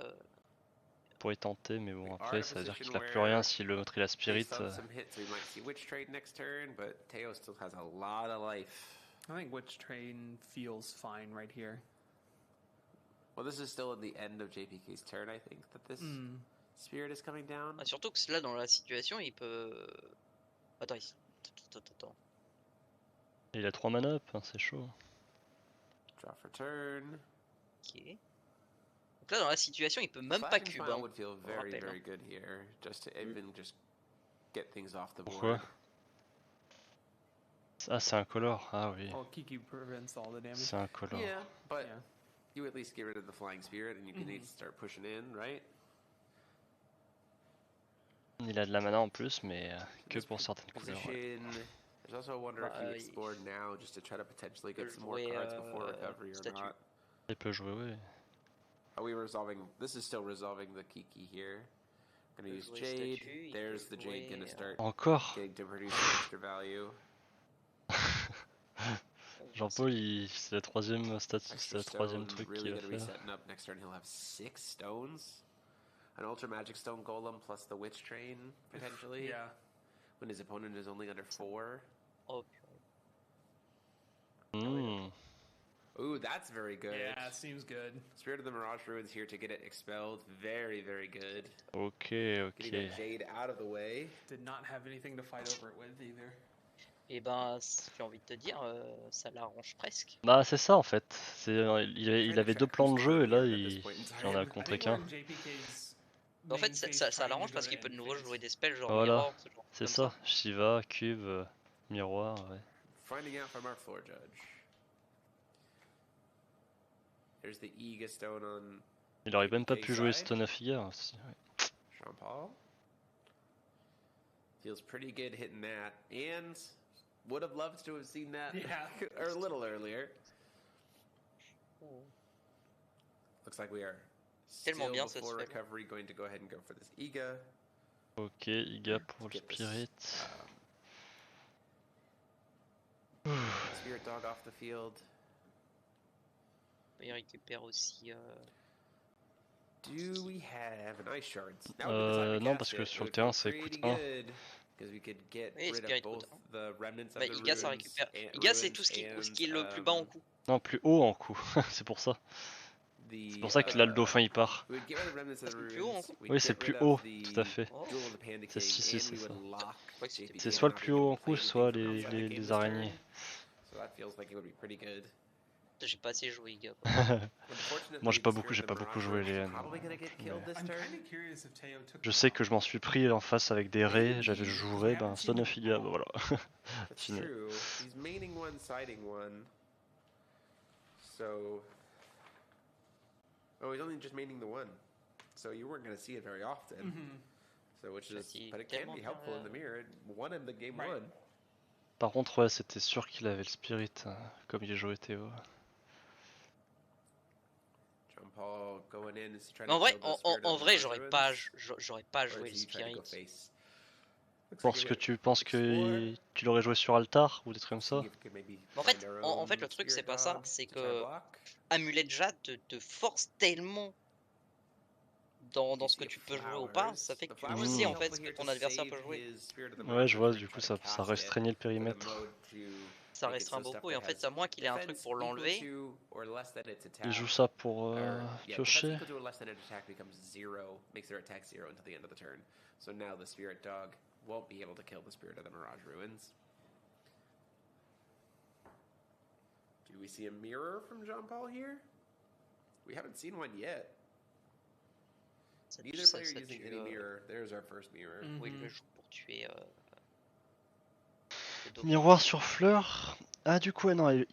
Pourrait tenter, mais bon, We are après, in a ça veut dire position qu'il a plus rien where si l'autre il a Spirit. Based on some hits, we might see Witch Trade next turn, but Teo still has a lot of life. I think Witch Train feels fine right here. Well, this is still in the end of JPK's turn, I think, that this Spirit is coming down. Ah, surtout que là, dans la situation, il peut. Attends, attends. Il a 3 mana up, hein, c'est chaud. Draw for turn. Ok. Donc là, dans la situation, il peut même pas Flashing cube. Smile Hein. would feel On very, rappelle, very good here, just to even just get things off the Pourquoi? board. Ah, c'est un color. Ah oui. Well, Kiki prevents all the damage. C'est un color. Yeah, but Yeah. you at least get rid of the Flying Spirit, and you can need to start pushing in, right? Il a de la mana en plus, mais que This pour certaines couleurs. Ouais. position. There's also a wonder if he explored now just to try to potentially get some more cards before recovery or not. Il peut jouer, oui. Are we resolving? This is still resolving the Kiki here. Gonna use Jade. There's the Jade gonna start Encore. getting to produce some extra value. Jean-Paul, c'est la troisième c'est Extra la troisième stones, truc really qu'il va gonna be faire. setting up next turn. He'll have 6 stones. An Ultra Magic Stone Golem plus the Witch Train, potentially. Yeah. When his opponent is only under 4. Oh, Hmm. Ooh, that's very good. Yeah, seems good. Spirit of the Mirage Ruins here to get it expelled. Very, very good. Ok, Getting ok. that Jade out of the way. Did not have anything to fight over it with either. et ben, j'ai envie de te dire, ça l'arrange presque. Bah c'est ça en fait. Il avait 2 plans de jeu et là il en a I contré think we're qu'un. in JPK's En fait, main phase ça trying to l'arrange go parce to qu'il peut de end nouveau phase. jouer des spells genre Voilà, Mirror, ce genre c'est comme ça. Shiva, Cube, Miroir, ouais. Finding out from our floor judge. There's the Ega Stone on Il aurait même pas pu jouer side. Stone of Figure aussi. Ouais. Jean-Paul. Feels pretty good hitting that. And would have loved to have seen that Yeah. or a little earlier. ça. Looks like we are Tellement still bien, ce before spell. recovery going to go ahead and go for this Ega. Ok, Iga pour le Get this, Spirit. Spirit Dog off the field. Il récupère aussi. Do we have an Ice Shards? Now would be the time to Non, cast parce que it. sur It le would terrain feel c'est pretty coûte 1. good, 'cause we could get Oui, rid Spirit of both coûte the remnants of Bah, the Iga, ça ruins récupère. and- Iga, c'est ruins tout ce qui est and, le plus bas en coup. Non, plus haut en coup. C'est pour ça. C'est pour ça que là le dauphin il part. we would get rid of remnants of the C'est plus haut, ruins, hein. we'd Oui, get c'est plus rid haut, of the tout à fait. Duel of the Panda C'est- King, si, and c'est we ça. would lock Ouais, c'était JPK C'est soit le not plus being haut able en to play coup, soit anything from outside the game les this turn. araignées. So that feels like it would be pretty good. J'ai pas assez joué, gars. Moi j'ai pas beaucoup joué Lehen. I'm kind of curious if Teo took Je the sais que ball. je m'en suis pris en face avec des raies, j'avais le joué, ben stun Ophidia, ben voilà. That's Fini. true. He's maining one, siding one. So. Oh, he's only just maining the one. So you weren't going to see it very often. So which is, but it can be helpful in the mirror. It won him the game one. Par contre, ouais, c'était sûr qu'il avait le spirit, comme il jouait Théo. En vrai, j'aurais pas joué le spirit. Parce que tu penses que tu l'aurais joué sur altar ou des trucs comme ça? En fait, le truc c'est pas ça, c'est que Amulet Jade te force tellement dans ce que tu peux jouer ou pas, ça fait que tu sais en fait ce que ton adversaire peut jouer. Ouais, je vois, du coup ça restreignait le périmètre. Ça restreint beaucoup et en fait, à moins qu'il ait un truc pour l'enlever. Il joue ça pour piocher. Won't be able to kill the spirit of the Mirage Ruins. Do we see a mirror from Jean Paul here? We haven't seen one yet. Neither player using any mirror. There's our first mirror. Oui, il le joue pour tuer. Miroir sur Fleur. Ah, du coup, non,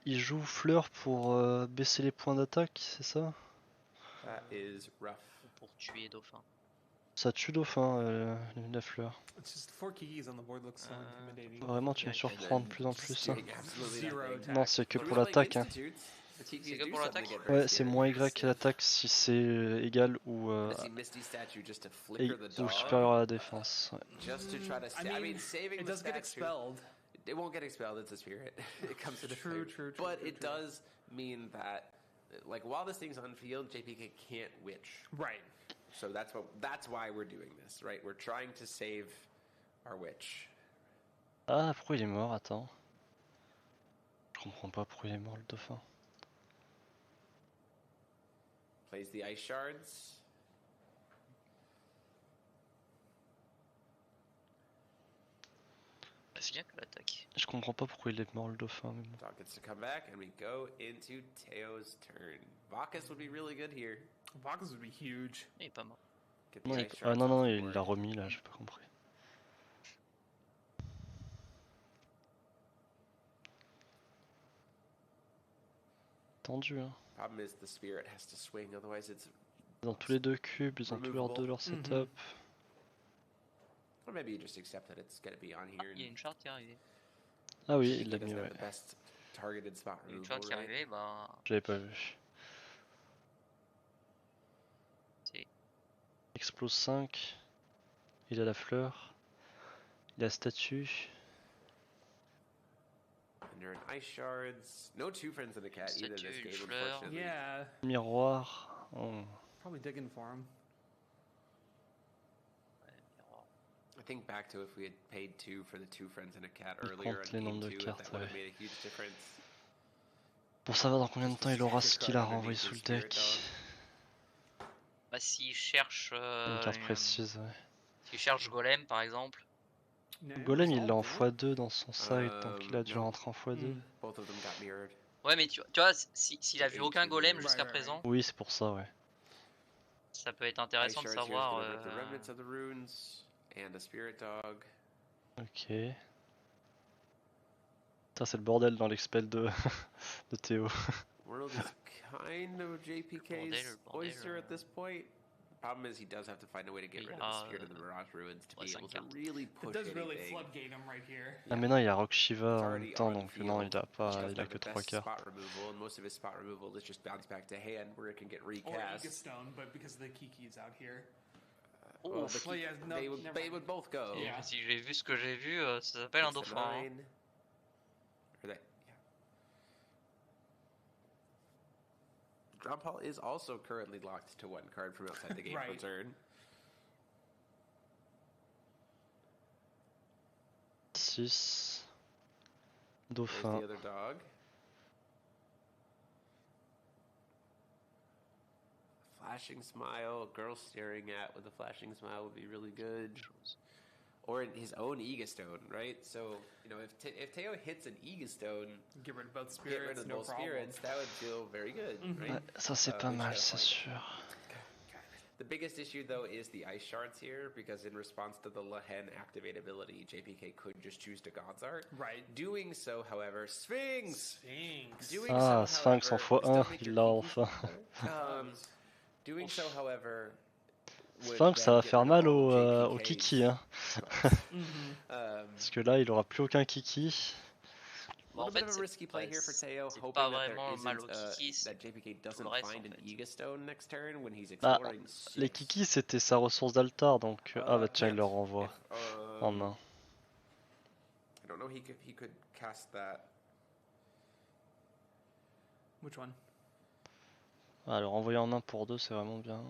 il joue Fleur pour baisser les points d'attaque, c'est ça? That is rough. Pour tuer Dauphin. Ça tue Dauphin, la Fleur. Vraiment, tu me surprends de plus en plus. Hein. Non, c'est que pour l'attaque. Hein. C'est que pour l'attaque? Ouais, c'est moins Y à l'attaque si c'est égal ou supérieur à la défense. Ouais. It does get expelled. It won't get expelled, it's a spirit. It comes to the true. But it does mean that, like, while this thing's on field, JPK can't witch. Right. So that's why we're doing this, right? We're trying to save our witch. Ah, pourquoi il est mort? Attends. Je comprends pas pourquoi il est mort le dauphin. Plays the ice shards. Je comprends pas pourquoi il est mort le dauphin. Mais bon. Dog gets to come back and we go into Teo's turn. Vakkas would be really good here. Vakkas would be huge. Il est pas mort. Non, non, il l'a remis là, j'ai pas compris. Tendu, hein. Dans tous les deux cubes, ils ont tous leurs deux leur setup. Or maybe you just accept that it's gonna be on here. Il y a une charte qui est arrivée. Ah oui, il l'a mis, ouais. Une charte qui est arrivée, bah. J'avais pas vu. Explose 5. Il a la fleur. Il a la statue. Yeah. Miroir. Oh. Probably digging for him. I think back to if we had paid 2 for the 2 friends and a cat Il earlier compte in les nombres game de 2, cartes, that would have ouais. made a huge difference. Pour savoir dans combien de temps il aura ce qu'il a renvoyé sous le deck. Bah s'il cherche... Une carte précise, ouais. S'il cherche Golem par exemple. Golem il l'a en x2 dans son side, donc il a dû rentrer en x2. Ouais mais tu vois, s'il a vu aucun Golem jusqu'à présent... Oui c'est pour ça, ouais. Ça peut être intéressant de savoir... Ok. Ça c'est le bordel dans l'expel de Théo. World is kind of JPK's oyster at this point. The problem is he does have to find a way to get rid of the spirit of the Mirage Ruins to be able to really push anything. Ah mais non il y a Rock Shiva en même temps donc non il a que 3 cartes. Spot removal, and most of his spot removal is just bounce back to hand where it can get recast. Stone, but because the Kiki's out here. Well, they would both go. Yeah. Si j'ai vu ce que j'ai vu, ça s'appelle un dauphin. Hein. John Paul is also currently locked to 1 card from outside the game per turn. 6. Dauphin. The other dog. Flashing smile, girl staring at with a flashing smile would be really good. or his own Ega Stone, right? So, you know, if Teo hits an Ega Stone, get rid of both get rid spirits, of no both problem. spirits, that would feel very good, right? Ouais, ça c'est pas mal, c'est sûr. The biggest issue, though, is the ice shards here, because in response to the Lehen activate ability, JPK could just choose to God's Art. Right. Doing so, however, Sphinx! Doing Ah, so, Sphinx en however, x1, il l'a enfin. Doing so, however, would Sphinx, ça then va get faire rid of mal all au, of au JPK's Kiki, hein. cards. Parce que là, il aura plus aucun Kiki. A little bit of a risky play here for Teo, c'est hoping pas that there vraiment mal isn't au Kiki, that JPK tout doesn't le reste, find en an fait. Ega Stone next turn when he's Bah, exploring les 6. Kiki, c'était sa ressource d'altar, donc... ah bah tiens, il Can't. le renvoie en main. I don't know, he could cast that. Which one? Ah, le renvoyer en 1 pour 2, c'est vraiment bien.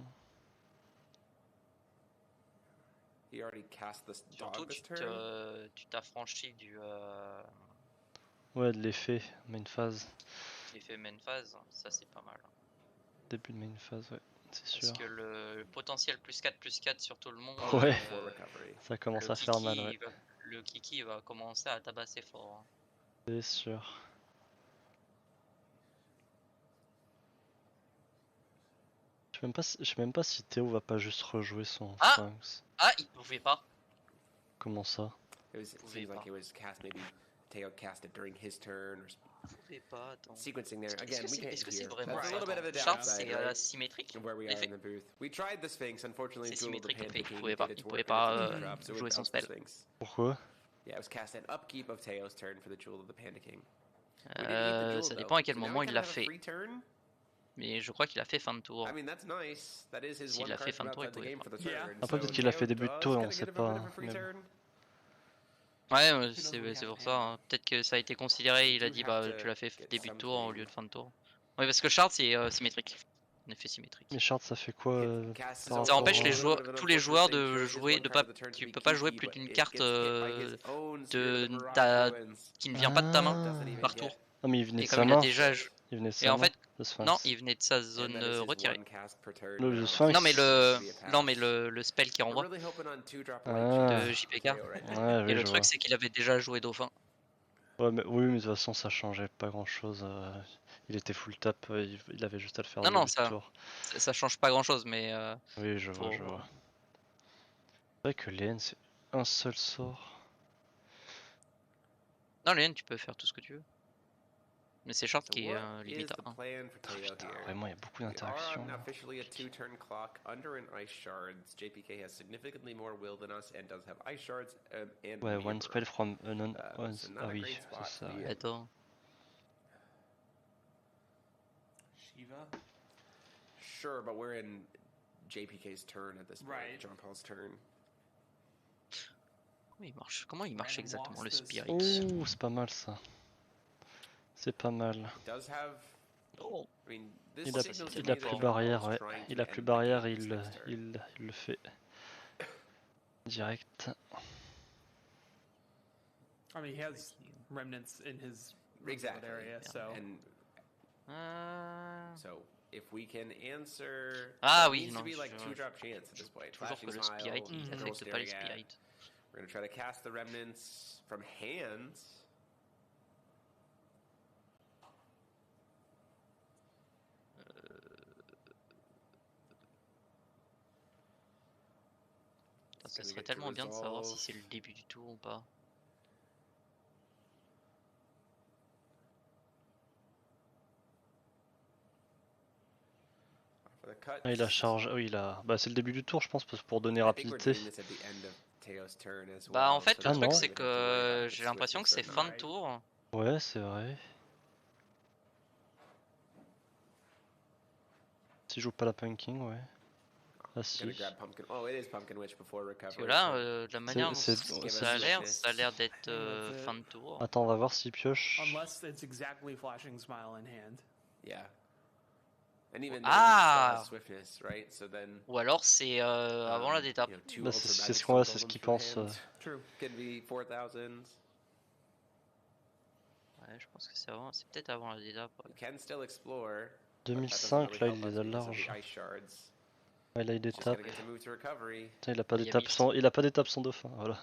He already cast this Surtout, dog this turn. tu t'affranchis du Ouais, de l'effet, main phase. l'effet main phase, ça c'est pas mal. Début de main phase, ouais, c'est sûr. Parce que le potentiel +4/+4 sur tout le monde, Ouais, ça commence à faire mal, ouais. Le Kiki va commencer à tabasser fort. Hein. C'est sûr. Je sais même pas si Théo va pas juste rejouer son Sphinx. Ah, il pouvait pas. Comment ça? It seems like it was cast, maybe Teo cast it during his turn or Il pouvait pas, attends. sequencing there. Again, we can't Est-ce que c'est hear. vraiment That's a little bit of a Chart, downside, c'est right? symétrique. Where we are in the booth. We tried the Sphinx, unfortunately. C'est Jewel of the symétrique, Panda il King pouvait did pas, its il work pouvait and pas it's drop, so it jouer son bounced the spell. Sphinx. Pourquoi? Yeah, it was cast an upkeep of Teo's turn for the Jewel of the Panda King. Ça dépend à quel moment il l'a fait. Mais je crois qu'il a fait fin de tour. S'il a fait fin de tour, il pouvait pas. Après, peut-être qu'il a fait début de tour et on sait pas. Ouais, c'est pour ça. Hein. Peut-être que ça a été considéré, il a dit bah tu l'as fait début de tour au lieu de fin de tour. Oui, parce que Shard c'est symétrique. Un effet symétrique. Mais Shard, ça fait quoi ça empêche tous les joueurs de jouer, tu peux pas jouer plus d'une carte qui ne vient pas de ta main par tour. Ah, mais il venait Et de comme sa il a main. déjà Il venait de sa et en main, fait, le Sphinx. non, il venait de sa zone retirée. Le Sphinx. Non mais le spell qui renvoie de JPK. Ouais, oui, et le truc c'est qu'il avait déjà joué dauphin. Ouais, mais oui, mais de toute façon ça changeait pas grand chose. Il était full tap, il avait juste à le faire Non, début de tour. Ça change pas grand chose, mais. Oui, je vois, je vois. C'est vrai que Lehen c'est un seul sort. Non, Lehen, tu peux faire tout ce que tu veux. Mais c'est Shard qui est limite à 1. Putain, vraiment, il y a beaucoup d'interactions. Ouais, one spell from unknown. Ah oui, c'est ça. Ouais. Attends. Shiva? Sure, but we're in JPK's turn at this point. Right. John Paul's turn. Comment il marche exactement le Spirit? Oh, c'est pas mal ça. C'est pas mal. Oh. Il a plus barrière, ouais. Il a plus barrière, il le fait. Direct. I mean, he has remnants in his area, so. So if we can answer, oui, needs non, to be like 2-drop chance at this point. Toujours que le Spirit, il n'affecte pas les Spirits. We're gonna try to cast the remnants from hands. Ça serait tellement bien de savoir si c'est le début du tour ou pas. Ah, il a charge, oui, il a. Bah, c'est le début du tour, je pense, pour donner rapidité. Bah, en fait, le truc, c'est que j'ai l'impression que c'est fin de tour. Ouais, c'est vrai. Si je joue pas la Punking, ouais. Ah si. Parce que là, de la manière dont ça a l'air d'être fin de tour. Attends, on va voir s'il pioche. Unless it's exactly flashing smile in hand. Yeah. And even swiftness, right? So then, ou alors c'est avant la d'étape. Bah, c'est ce qu'il pense. True. Could be 4000. Ouais, je pense que c'est peut-être avant la d'étape. Can still explore. 2005, là, il les a larges. Ouais, là il Just étape. gotta get to move to recovery. Putain, il a pas Il y a d'étape Mist. sans... Il a pas d'étape sans dauphin, voilà.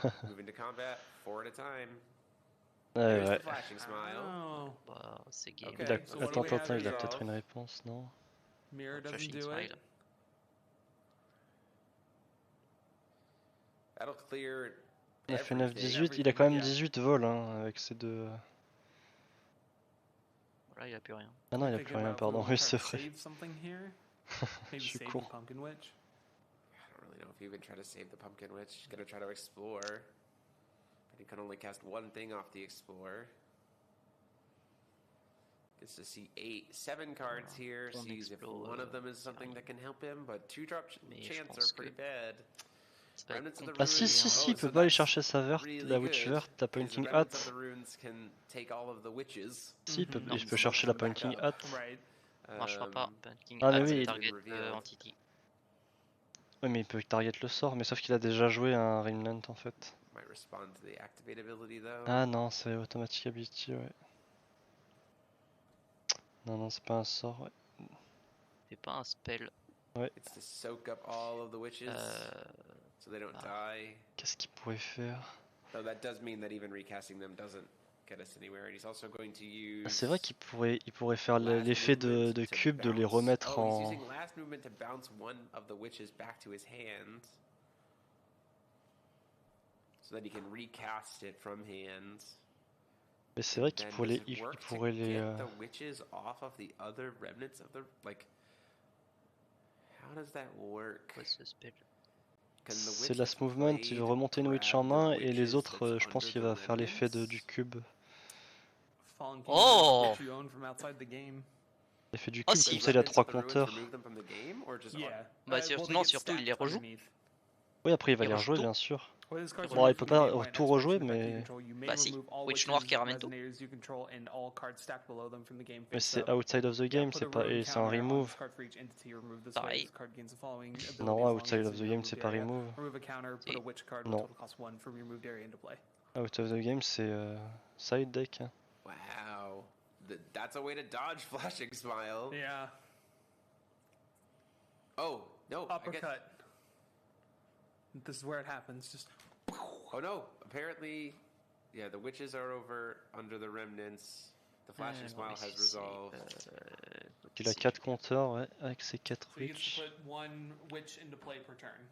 Move into combat, 4 at a time. Ouais, There's ouais. the flashing smile. Oh. Bah, c'est game. Ok. Il a... So what do Attends, we have il a here? peut-être une réponse, non? Mirror doesn't Flashing do it. smile. That'll clear. Il a fait everything. 9-18, il a quand même Yeah. 18 vols hein, avec ces deux... Voilà, il a plus rien. Ah non, il a Thinking plus rien, about if we pardon, wanna oui try c'est to vrai. Save something here. Maybe Je suis save con. the Pumpkin Witch. I don't really know if you even try to save the Pumpkin Witch. He's gonna try to explore. But he can only cast one thing off the explore. Gets to see 7 cards here. On Sees if explore, one of them is something that can help him, but 2-drop Mais je chance pense are pretty que bad. ça va être Remnants of the Ah si Runes. si si, Oh, il peut so pas aller that's chercher sa verte, really la witch good, verte, la 'cause the pointing Remnants hat. of the Runes can take all of the witches. Si, il peut Non, je peux chercher la come back pointing up. hat. Right. marchera pas. Banking Ah, mais hat, oui. target Revealed. entity. Ouais mais il peut target le sort, mais sauf qu'il a déjà joué un Remnant en fait. Might respond to the activate ability though. Ah non, c'est automatic ability, ouais. Non, non, c'est pas un sort, ouais. C'est pas un spell. It's to soak up all of the witches so they don't die. Qu'est-ce qu'il pourrait faire? Though that does mean that even recasting them doesn't get us anywhere. And he's also going to use. C'est vrai qu'il pourrait faire last l'effet movement de to cube, de les bounce- remettre Oh, he's en... using last movement to bounce one of the witches back to his hand. So that he can recast it from hand. Mais c'est vrai qu'il Then pourrait does les... it Il work to pourrait les... get the witches off of the other remnants of the like. How does that work? Quoi ce spell? Can the C'est witch last that's movement, il played veut remonter une witch en grab the main, et les witches autres, that's je pense under qu'il the va faire l'effet remnants? du cube. Fallen King Oh! is what you own from outside the game. L'effet du Oh, cube, si. comme ça il a Remnants 3 of the runes compteurs. remove them from the game, or just Yeah. Bah, well, they non, get surtout, il les stacked rejoue. underneath. Oui, après il va Il les rejoue rejouer tout. bien sûr. Well, this card's Bon, il removed peut from the pas game when tout an rejouer, expiration effect you mais... control. You may Bah si, remove all Witch witches, noire qui ramène tout. resonators you control, and all cards stacked below them from the game Mais face c'est up. outside of the Yeah, game, put c'est a pas... rune Et c'est un counter on remove. this card for each entity you remove this way. Pareil. This card gains the following abilities Non, as long outside as of it's the in game the c'est removed pas area. remove. Remove a counter, put Si. a witch card with Non. total cost 1 from your removed area into play. Out of the game c'est side deck. Hein. wow, that's a way to dodge flashing smile. Yeah. Oh no, I guess- Uppercut. This is where it happens. Just Oh no, apparently, yeah, the witches are over under the remnants. The flashing smile has resolved. Il a 4 compteurs, ouais, avec ses 4 so he gets witch. to put one witch into play per turn.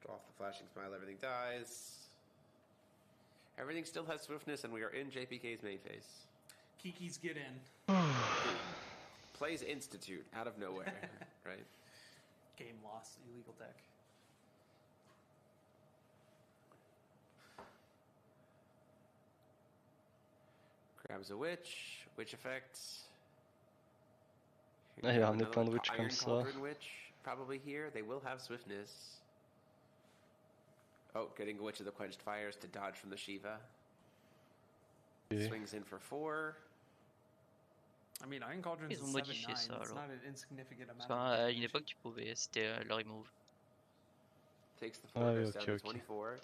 Draw off the flashing smile, everything dies. Everything still has swiftness, and we are in JPK's main phase. Kiki's get in. Plays Institute out of nowhere, right? Game lost. Illegal deck. Grabs a witch, witch effect. Ah, il a ramené Another plein de witch Iron comme ça. Cauldron witch, probably here. They will have swiftness. Oh, getting a witch of the quenched fires to dodge from the Shiva. Ok. Swings in for 4. I mean, Iron Cauldron's Ils ont a modifié 7/9. ça, It's alors. not an insignificant amount. Enfin, of à une damage. époque, tu pouvais, c'était le remove. Takes the Ah 4 oui, goes down ok, to ok. 24.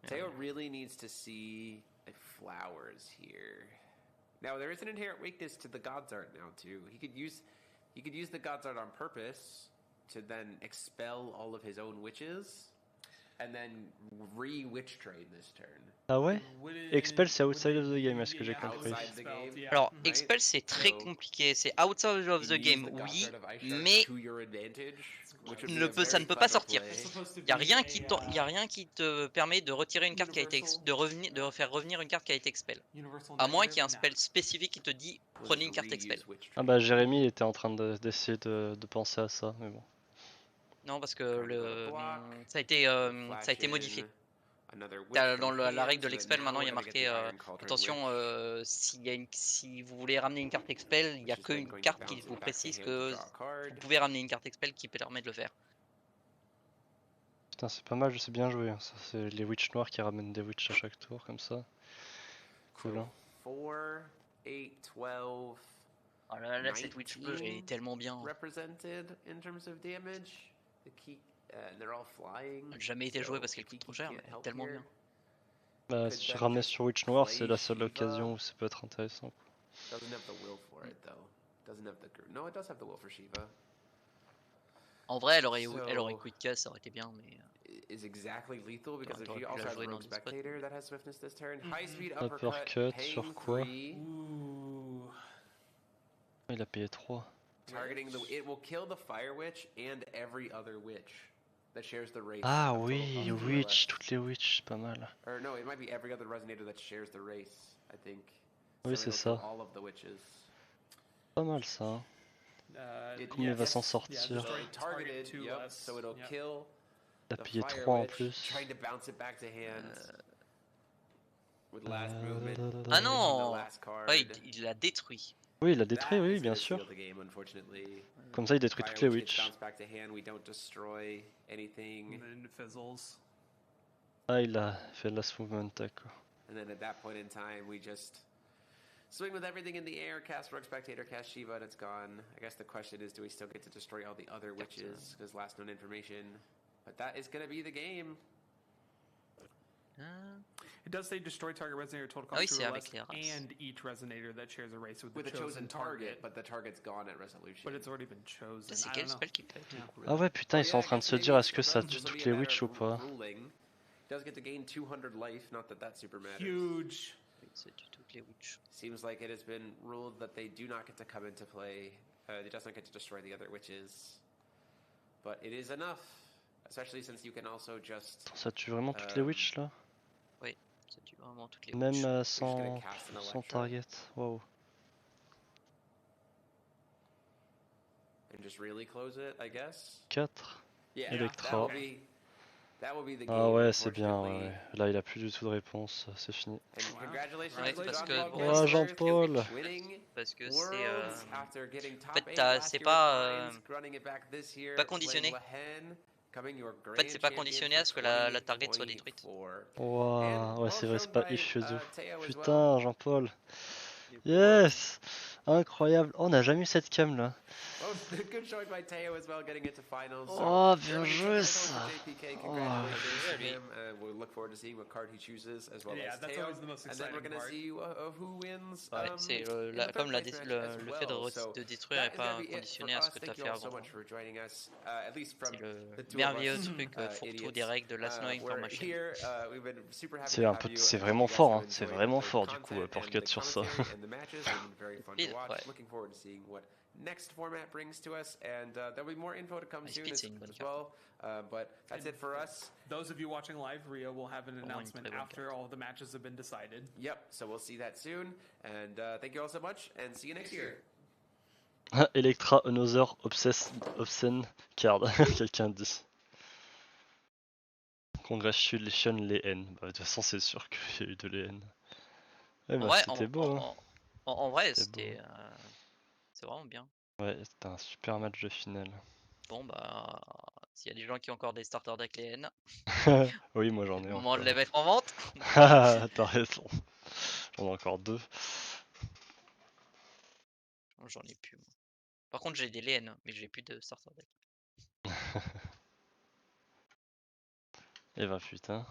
Teo really needs to see flowers here. Now there is an inherent weakness to the God's Art now too. He could use the God's Art on purpose to then expel all of his own witches, and then re-witch trade this turn. Ah ouais? Would it- Expel c'est would outside it- of the game, est-ce que j'ai yeah, compris? Outside the game. Yeah. Alors, Mhm. Expel c'est très So, compliqué, c'est outside of the You use game, the God's oui, Art of Ice Shark mais to your advantage, which would ne be a peut- ça very ne peut pas clever sortir. play. Supposed to Il y a be rien qui a, y a rien qui te permet de retirer une carte qui a été de faire revenir une carte qui a été expel. universal À moins qu'il y ait un negative? spell spécifique qui te dit prenez une carte expel. Reuse witch Ah trade. bah Jérémy il était en train d'essayer de penser à ça, mais bon. Non, parce que Kind of le a block. ça a été modifié. Another witch Dans from la hand, règle de so l'expel, now maintenant il y we're a gonna get marqué the Iron Cauldron attention, Witch, si vous voulez ramener une carte expel, il n'y a which is then qu'une going to carte qui bounce vous it back to précise hand que to draw a card. vous pouvez ramener une carte expel qui permet de le faire. Putain c'est pas mal, c'est bien joué. Hein. Ça, c'est les witch noirs qui ramènent des witch à chaque tour comme ça. Cool So hein. 4, 8, 12 Oh là, cette witch bleue, elle est tellement bien. represented in terms of damage. The key, and they're all flying. Elle n'a jamais été jouée parce qu'elle So coûte trop Kiki cher, can't mais elle est help tellement here. bien. Bah Could si then ramener just sur witch noir play c'est la seule Shiva. occasion où ça peut être intéressant. Quoi. Doesn't have the will for it though. Doesn't have the no, it does have the will for Shiva. En vrai, elle aurait quit casse, ça aurait été bien, mais. Is exactly lethal because if T'aurais you pu also la have jouer dans Rogue des spots. Spectator that has swiftness this turn. High speed Uppercut, uppercut, sur paying quoi? 3. Ooh. Il a payé 3. Targeting the, it will kill the Fire Witch and every other witch that shares the race. Ah of total oui, cost 4 Witch, less. toutes les Witch, c'est pas mal. Or no, it might be every other Resonator that shares the race, I think. Oui, So c'est it'll kill ça. all of the witches. Pas mal ça. Hein. Comment il va s'en sortir? Targeted, yep, so it'll kill Il a the payé Fire 3 en Witch, plus. trying to bounce it back to hand. With last movement. Ah the non! last card. Ouais, il l'a détruit. Oui, il l'a détruit, That oui, is bien gonna sûr. seal the game, unfortunately. Comme ça, il détruit Fire toutes les Witch gets Witch. bounced back to hand, we don't destroy anything. And then it fizzles. Ah, il a fait last movement, d'accord. And then at that point in time, we just swing with everything in the air, cast Rogue Spectator, cast Shiva, and it's gone. I guess the question is, do we still get to destroy all the other witches? Because last known information. But that is going to be the game. It does say destroy target resonator total Ah oui, cost c'est 2 or avec less, les races. and each resonator that shares a race with With the a chosen target, but the target's gone at resolution. But it's already been chosen. C'est I quel don't know. spell qui peut être cool? Ah ouais, putain, ils sont en train de se dire, est-ce que ça tue This will be toutes a les matter Witch of ou pas? ruling. Does get to gain 200 life, not that that super matters. Huge. C'est toutes les witch. Seems like it has been ruled that they do not get to come into play. It does not get to destroy the other witches. But it is enough, especially since you can also just... Ça tue vraiment toutes les Witch là? Oui, ça tue vraiment toutes les Même witch. sans target, wow. And just really close it, I guess. 4. Yeah, Electra. that will be the game. Ah ouais, c'est bien, ouais. Là il a plus du tout de réponse, c'est fini. And congratulations Ouais, to parce John que Paul bon, Oh, Jean-Paul. winning parce que Worlds c'est after getting top en fait, 8 last c'est year pas at Pines, running it back this year, pas conditionné. playing Lehen, becoming your En fait, c'est pas grand conditionné champion à ce que for la target soit détruite. 2024. Waouh, ouais, c'est vrai, c'est pas if you do. Teo as well. Putain, Jean-Paul. Yes! Incroyable. Oh, on n'a jamais eu cette cam là. Oh, good showing by Teo as well, getting into finals. Oh, bien joué ça. JPK, Oh. congratulations to him. We'll look forward to seeing what card he chooses as well Yeah, as that's Teo. always the most And then we're exciting going to part. see who wins. Ouais, c'est comme le fait de détruire est pas conditionné à ce que tu as fait avant. C'est le merveilleux truc fourre-tout des règles de Last Known Information. C'est vraiment fort, hein. C'est vraiment fort du coup, Porcut sur ça. Speed, ouais. Looking forward to seeing what next format brings to us, and there'll be more info to come soon Speed, c'est une bonne as well. But that's it for us. Those of you watching live, Rio will have an announcement très bonne after all the matches have been decided. Yep, so we'll see that soon, and thank you all so much, and see you next year. Electra, another obscene card, quelqu'un dit. Congratulations Lehen. Bah, de toute façon, c'est sûr qu'il y a eu de Lehen. Ouais, bah, c'était beau. Hein. En vrai, c'était. C'est vraiment bien. Ouais, c'était un super match de finale. Bon, bah. S'il y a des gens qui ont encore des starter deck Lehen. Oui, moi j'en ai encore. Moment de les mettre en vente. T'as raison. J'en ai encore 2. J'en ai plus. Moi. Par contre, j'ai des Lehen, mais j'ai plus de starter deck. Et bah putain.